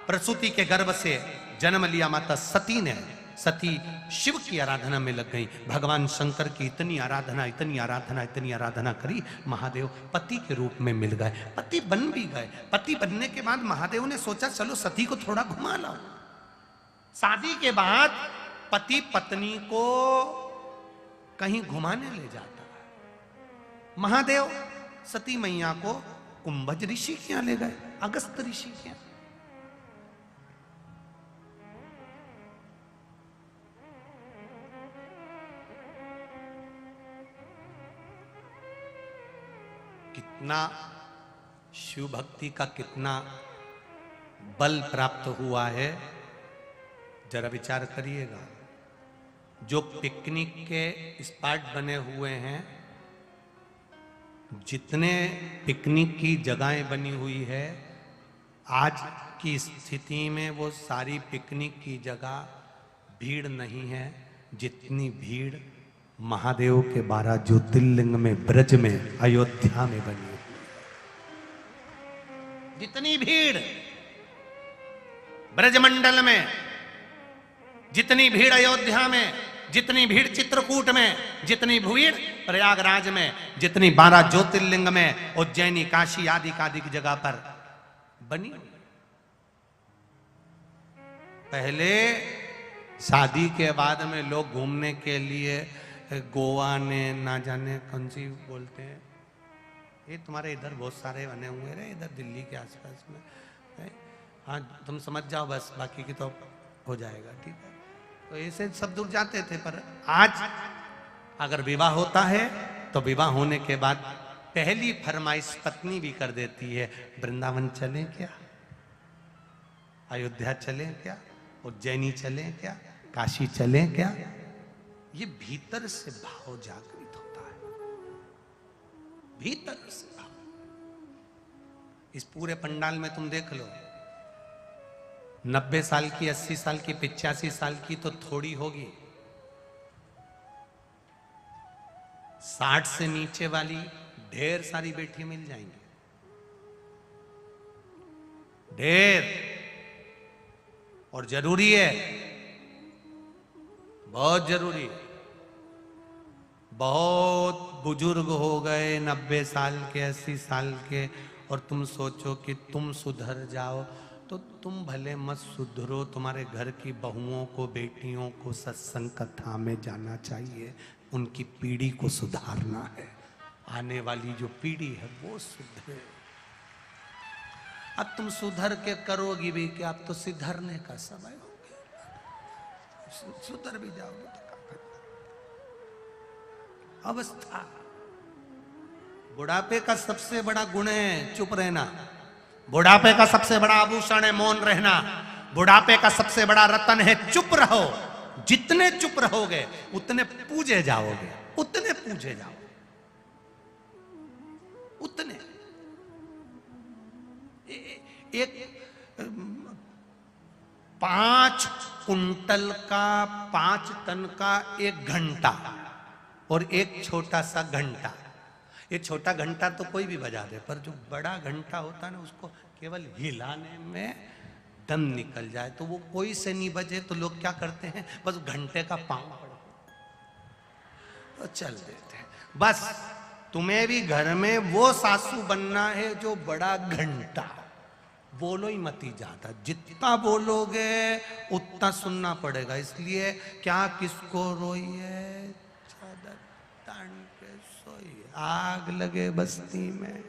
प्रसूति के गर्भ से जन्म लिया माता सती ने, सती शिव की आराधना में लग गई। भगवान शंकर की इतनी आराधना करी, महादेव पति के रूप में मिल गए, पति बन भी गए। पति बनने के बाद महादेव ने सोचा चलो सती को थोड़ा घुमा लाओ। शादी के बाद पति पत्नी को कहीं घुमाने ले जाता है। महादेव सती मैया को कुंभज ऋषि के यहां ले गए, अगस्त ऋषि के यहां। कितना शिव भक्ति का कितना बल प्राप्त हुआ है, जरा विचार करिएगा। जो पिकनिक के स्पॉट बने हुए हैं, जितने पिकनिक की जगहें बनी हुई है, आज की स्थिति में वो सारी पिकनिक की जगह भीड़ नहीं है जितनी भीड़ महादेव के 12 ज्योतिर्लिंग में ब्रज में अयोध्या में बनी है। जितनी भीड़ ब्रजमंडल में, जितनी भीड़ अयोध्या में, जितनी भीड़ चित्रकूट में, जितनी भीड़ प्रयागराज में, जितनी 12 ज्योतिर्लिंग में, उज्जैनी काशी आदि की जगह पर बनी। पहले शादी के बाद में लोग घूमने के लिए गोवा ने ना जाने कौन सी बोलते हैं, ये तुम्हारे इधर बहुत सारे बने हुए रहे, इधर दिल्ली के आसपास में। हाँ तुम समझ जाओ बस, बाकी की तो हो जाएगा, ठीक है। तो ऐसे सब दूर जाते थे, पर आज अगर विवाह होता है तो विवाह होने के बाद पहली फरमाइश पत्नी भी कर देती है, वृंदावन चलें क्या, अयोध्या चलें क्या, उज्जैनी चलें क्या, काशी चलें क्या। ये भीतर से भाव जागृत होता है, भीतर से भाव। इस पूरे पंडाल में तुम देख लो, 90 साल की, 80 साल की, 85 साल की तो थोड़ी होगी, 60 से नीचे वाली ढेर सारी बेटी मिल जाएंगी, ढेर। और जरूरी है, बहुत जरूरी है। बहुत बुजुर्ग हो गए 90 साल के, 80 साल के, और तुम सोचो कि तुम सुधर जाओ, तो तुम भले मत सुधरो, तुम्हारे घर की बहुओं को, बेटियों को सत्संग कथा में जाना चाहिए, उनकी पीढ़ी को सुधारना है। आने वाली जो पीढ़ी है वो सुधरे। अब तुम सुधर के करोगी भी क्या, अब तो सुधरने का समय हो गया। सुधर भी जाओगे तो क्या करना। अवस्था, बुढ़ापे का सबसे बड़ा गुण है चुप रहना। बुढ़ापे का सबसे बड़ा आभूषण है मौन रहना। बुढ़ापे का सबसे बड़ा रतन है चुप रहो। जितने चुप रहोगे उतने पूजे जाओगे, उतने पूजे जाओगे, उतने। एक 5 कुंटल का, 5 टन का एक घंटा और एक छोटा सा घंटा। ये छोटा घंटा तो कोई भी बजा दे, पर जो बड़ा घंटा होता है ना, उसको केवल हिलाने में दम निकल जाए तो वो कोई से नहीं बजे तो लोग क्या करते हैं, बस घंटे का पांव पड़ते तो चल देते हैं। बस तुम्हें भी घर में वो सासू बनना है जो बड़ा घंटा। बोलो ही मत ही ज्यादा, जितना बोलोगे उतना सुनना पड़ेगा। इसलिए क्या किसको रोइए, चादर तान के सोइए, आग लगे बस्ती में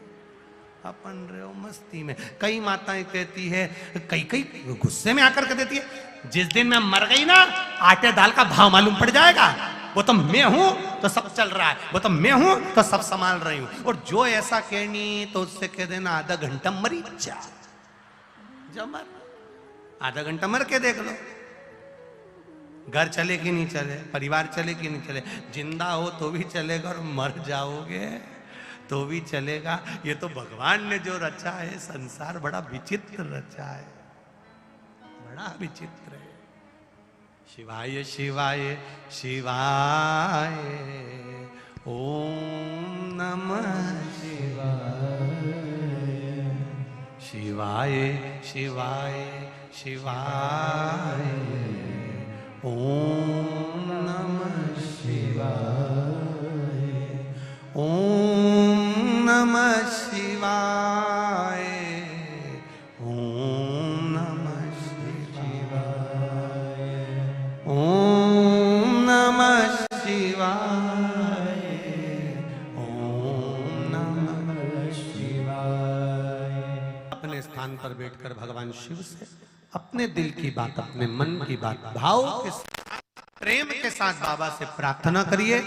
अपन रहो मस्ती में। कई माताएं कहती है, कई गुस्से में आकर के देती है, जिस दिन मैं मर गई ना, आटे दाल का भाव मालूम पड़ जाएगा। वो तो मैं हूं तो सब चल रहा है, वो तो मैं हूं तो सब संभाल रही हूं। और जो ऐसा कहनी तो उससे कह देना आधा घंटा मरी जा, मर आधा घंटा मर के देख लो, घर चले कि नहीं चले, परिवार चले कि नहीं चले। जिंदा हो तो भी चलेगा और मर जाओगे तो भी चलेगा। ये तो भगवान ने जो रचा है संसार, बड़ा विचित्र रचा है, बड़ा विचित्र है। शिवाय शिवाय शिवाय ओम नमः शिवाय शिवाय शिवाय ओम नमः शिवाय ओम नमः शिवाय ओम नमः शिवाय ओम नमः शिवाय ओम नमः शिवाय। अपने स्थान पर बैठकर भगवान शिव से अपने दिल की बात, अपने मन की बात भाव के साथ, प्रेम के साथ बाबा से प्रार्थना करिए।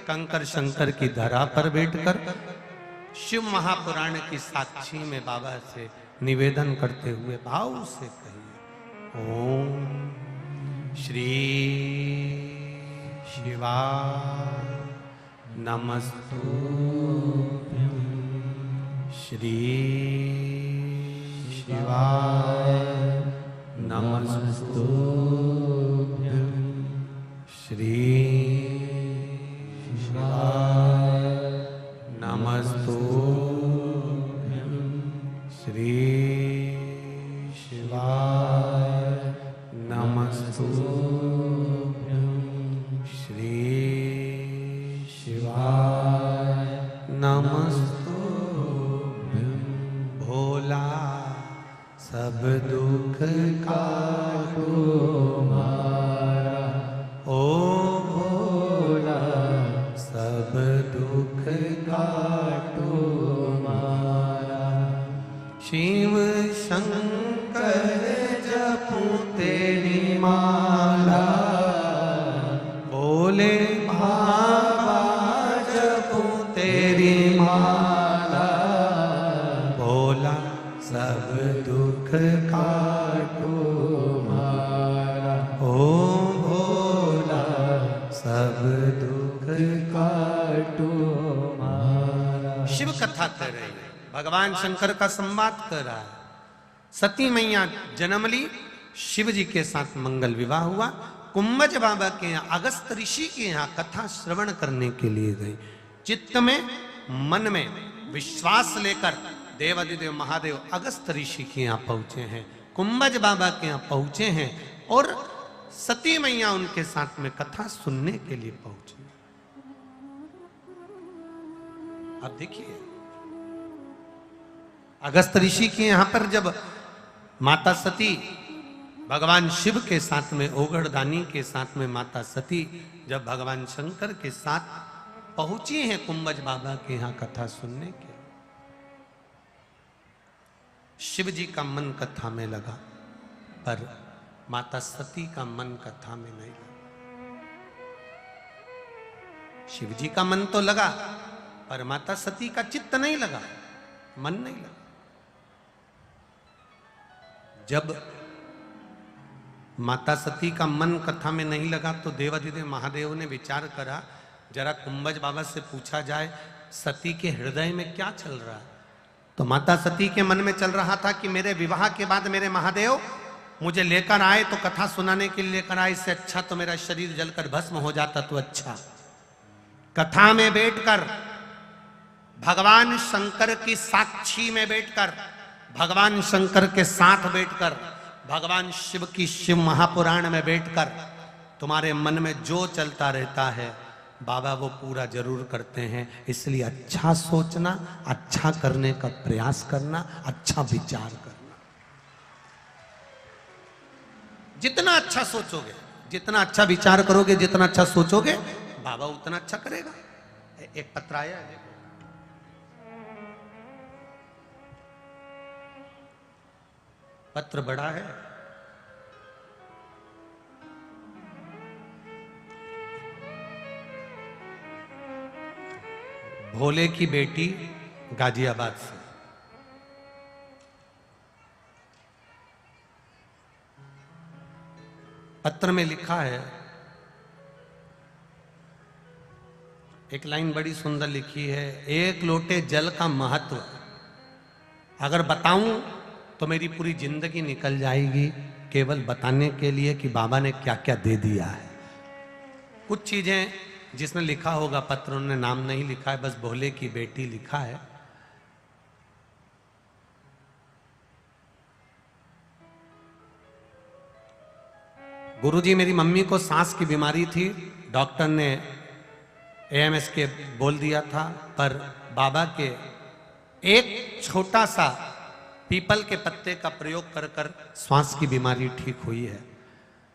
कंकर शंकर की धरा पर बैठकर शिव महापुराण की साक्षी में बाबा से निवेदन करते हुए भाव से कहिए, ओम श्री शिवाय नमस्तुभ्यं श्री शिवाय नमस्तुभ्यं श्री शिवाय नमस्तुभ्यं श्री शिवाय नमस्तुभ्यं श्री शिवाय नमस्तुभ्यं। भोला सब दुख काटो मारा, ओ भोला सब दुख काटो मारा। शिव शंकर जपू तेरी माला, भोले बाबा जपू तेरी माला। भोला सब दुख काटो मारा, ओ भोला सब दुख काटो मारा। शिव कथा कर रहे हैं, भगवान शंकर का संवाद कर रहा है। सती मैया जन्म ली, शिव जी के साथ मंगल विवाह हुआ। कुंभज बाबा के यहाँ, अगस्त ऋषि के यहाँ कथा श्रवण करने के लिए गए। चित्त में, मन में विश्वास लेकर देवादिदेव महादेव अगस्त ऋषि के यहाँ पहुंचे हैं, कुंभज बाबा के यहाँ पहुंचे हैं और सती मैया उनके साथ में कथा सुनने के लिए पहुंचे। अब देखिए, अगस्त ऋषि के यहां पर जब माता सती भगवान शिव के साथ में, ओगड़दानी के साथ में माता सती जब भगवान शंकर के साथ पहुंची हैं कुंभज बाबा के यहां कथा सुनने के, शिव जी का मन कथा में लगा पर माता सती का मन कथा में नहीं लगा। शिव जी का मन तो लगा पर माता सती का चित्त नहीं लगा, मन नहीं लगा। जब माता सती का मन कथा में नहीं लगा तो देवादिदेव महादेव ने विचार करा, जरा कुंभज बाबा से पूछा जाए सती के हृदय में क्या चल रहा है। तो माता सती के मन में चल रहा था कि मेरे विवाह के बाद मेरे महादेव मुझे लेकर आए तो कथा सुनाने के लिए लेकर आए, इससे अच्छा तो मेरा शरीर जलकर भस्म हो जाता तो अच्छा। कथा में बैठकर, भगवान शंकर की साक्षी में बैठकर, भगवान शंकर के साथ बैठकर, भगवान शिव की शिव महापुराण में बैठकर तुम्हारे मन में जो चलता रहता है बाबा वो पूरा जरूर करते हैं। इसलिए अच्छा सोचना, अच्छा करने का प्रयास करना, अच्छा विचार करना। जितना अच्छा सोचोगे, जितना अच्छा विचार करोगे, जितना अच्छा सोचोगे बाबा उतना अच्छा करेगा। एक पत्र आया है, पत्र बड़ा है, भोले की बेटी गाजियाबाद से। पत्र में लिखा है, एक लाइन बड़ी सुंदर लिखी है, एक लोटे जल का महत्व अगर बताऊं तो मेरी पूरी जिंदगी निकल जाएगी केवल बताने के लिए कि बाबा ने क्या क्या दे दिया है। कुछ चीजें जिसमें लिखा होगा पत्र, उन्होंने नाम नहीं लिखा है, बस भोले की बेटी लिखा है। गुरुजी, मेरी मम्मी को सांस की बीमारी थी, डॉक्टर ने एएमएस के बोल दिया था, पर बाबा के एक छोटा सा पीपल के पत्ते का प्रयोग कर कर श्वास की बीमारी ठीक हुई है।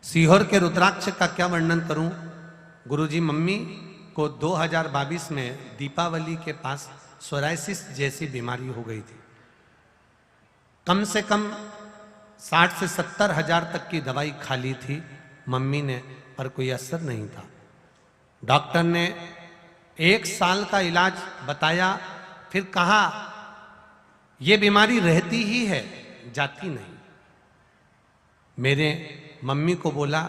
सीहोर के रुद्राक्ष का क्या वर्णन करूं। गुरुजी, मम्मी को 2022 में दीपावली के पास सोराइसिस जैसी बीमारी हो गई थी। कम से कम 60 से 70 हजार तक की दवाई खा ली थी मम्मी ने, पर कोई असर नहीं था। डॉक्टर ने 1 साल का इलाज बताया, फिर कहा यह बीमारी रहती ही है, जाती नहीं। मेरे मम्मी को बोला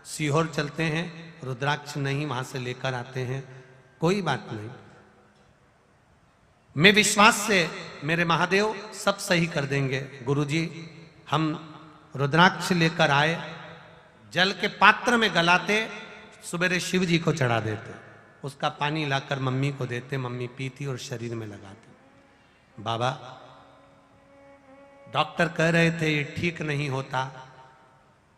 सीहोर चलते हैं, रुद्राक्ष नहीं वहां से लेकर आते हैं। कोई बात नहीं, मैं विश्वास से मेरे महादेव सब सही कर देंगे। गुरुजी, हम रुद्राक्ष लेकर आए, जल के पात्र में गलाते, सुबेरे शिव जी को चढ़ा देते, उसका पानी लाकर मम्मी को देते, मम्मी पीती और शरीर में लगाती। बाबा, डॉक्टर कह रहे थे ये ठीक नहीं होता।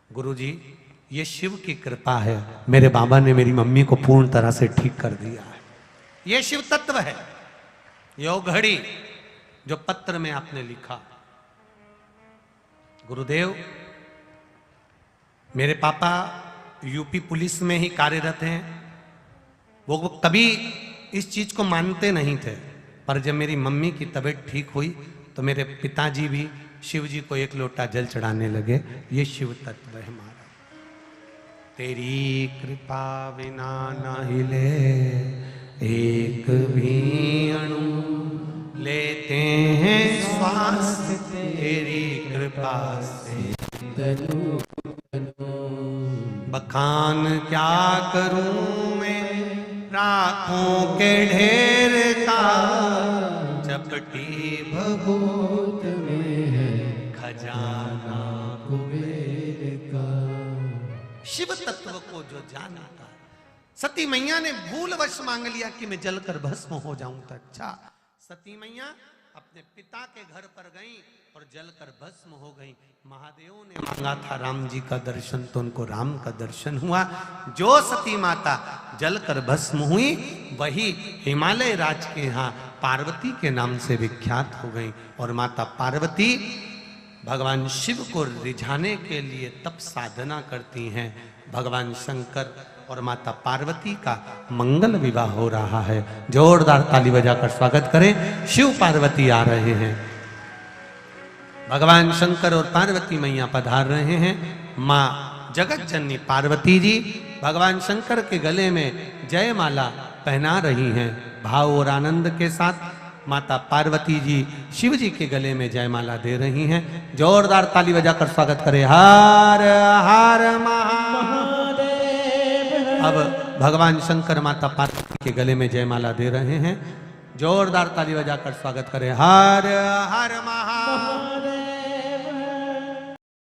गुरुजी, ये शिव की कृपा है, मेरे बाबा ने मेरी मम्मी को पूर्ण तरह से ठीक कर दिया है। ये शिव तत्व है, यो घड़ी जो पत्र में आपने लिखा। गुरुदेव, मेरे पापा यूपी पुलिस में ही कार्यरत हैं। वो कभी इस चीज को मानते नहीं थे, पर जब मेरी मम्मी की तबीयत ठीक हुई तो मेरे पिताजी भी शिव जी को 1 लोटा जल चढ़ाने लगे। ये शिव तत्व है हमारा। तेरी कृपा बिना न हिले एक भी अणु, लेते हैं श्वास तेरी कृपा से तनु। बखान क्या करूं मैं राखों के ढेर का, चपटी भभूत में है खजाना कुबेर का। शिव तत्व को जो जानता, सती मैया ने भूलवश मांग लिया कि मैं जलकर भस्म हो जाऊं तो अच्छा। सती मैया अपने पिता के घर पर गई और जलकर भस्म हो गई। महादेव ने मांगा था राम जी का दर्शन, तो उनको राम का दर्शन हुआ। जो सती माता जलकर भस्म हुई वही हिमालय राज के यहाँ पार्वती के नाम से विख्यात हो गई। और माता पार्वती भगवान शिव को रिझाने के लिए तप साधना करती हैं। भगवान शंकर और माता पार्वती का मंगल विवाह हो रहा है। जोरदार ताली बजाकर स्वागत करें, शिव पार्वती आ रहे हैं। भगवान शंकर और पार्वती मैया पधार रहे हैं। माँ जगत जननी पार्वती जी भगवान शंकर के गले में जयमाला पहना रही हैं। भाव और आनंद के साथ माता पार्वती जी शिव जी के गले में जयमाला दे रही हैं। जोरदार ताली बजाकर स्वागत करें। हर हर महादेव। अब भगवान शंकर माता पार्वती के गले में जयमाला दे रहे हैं। जोरदार ताली बजाकर स्वागत करें। हर हर महादेव।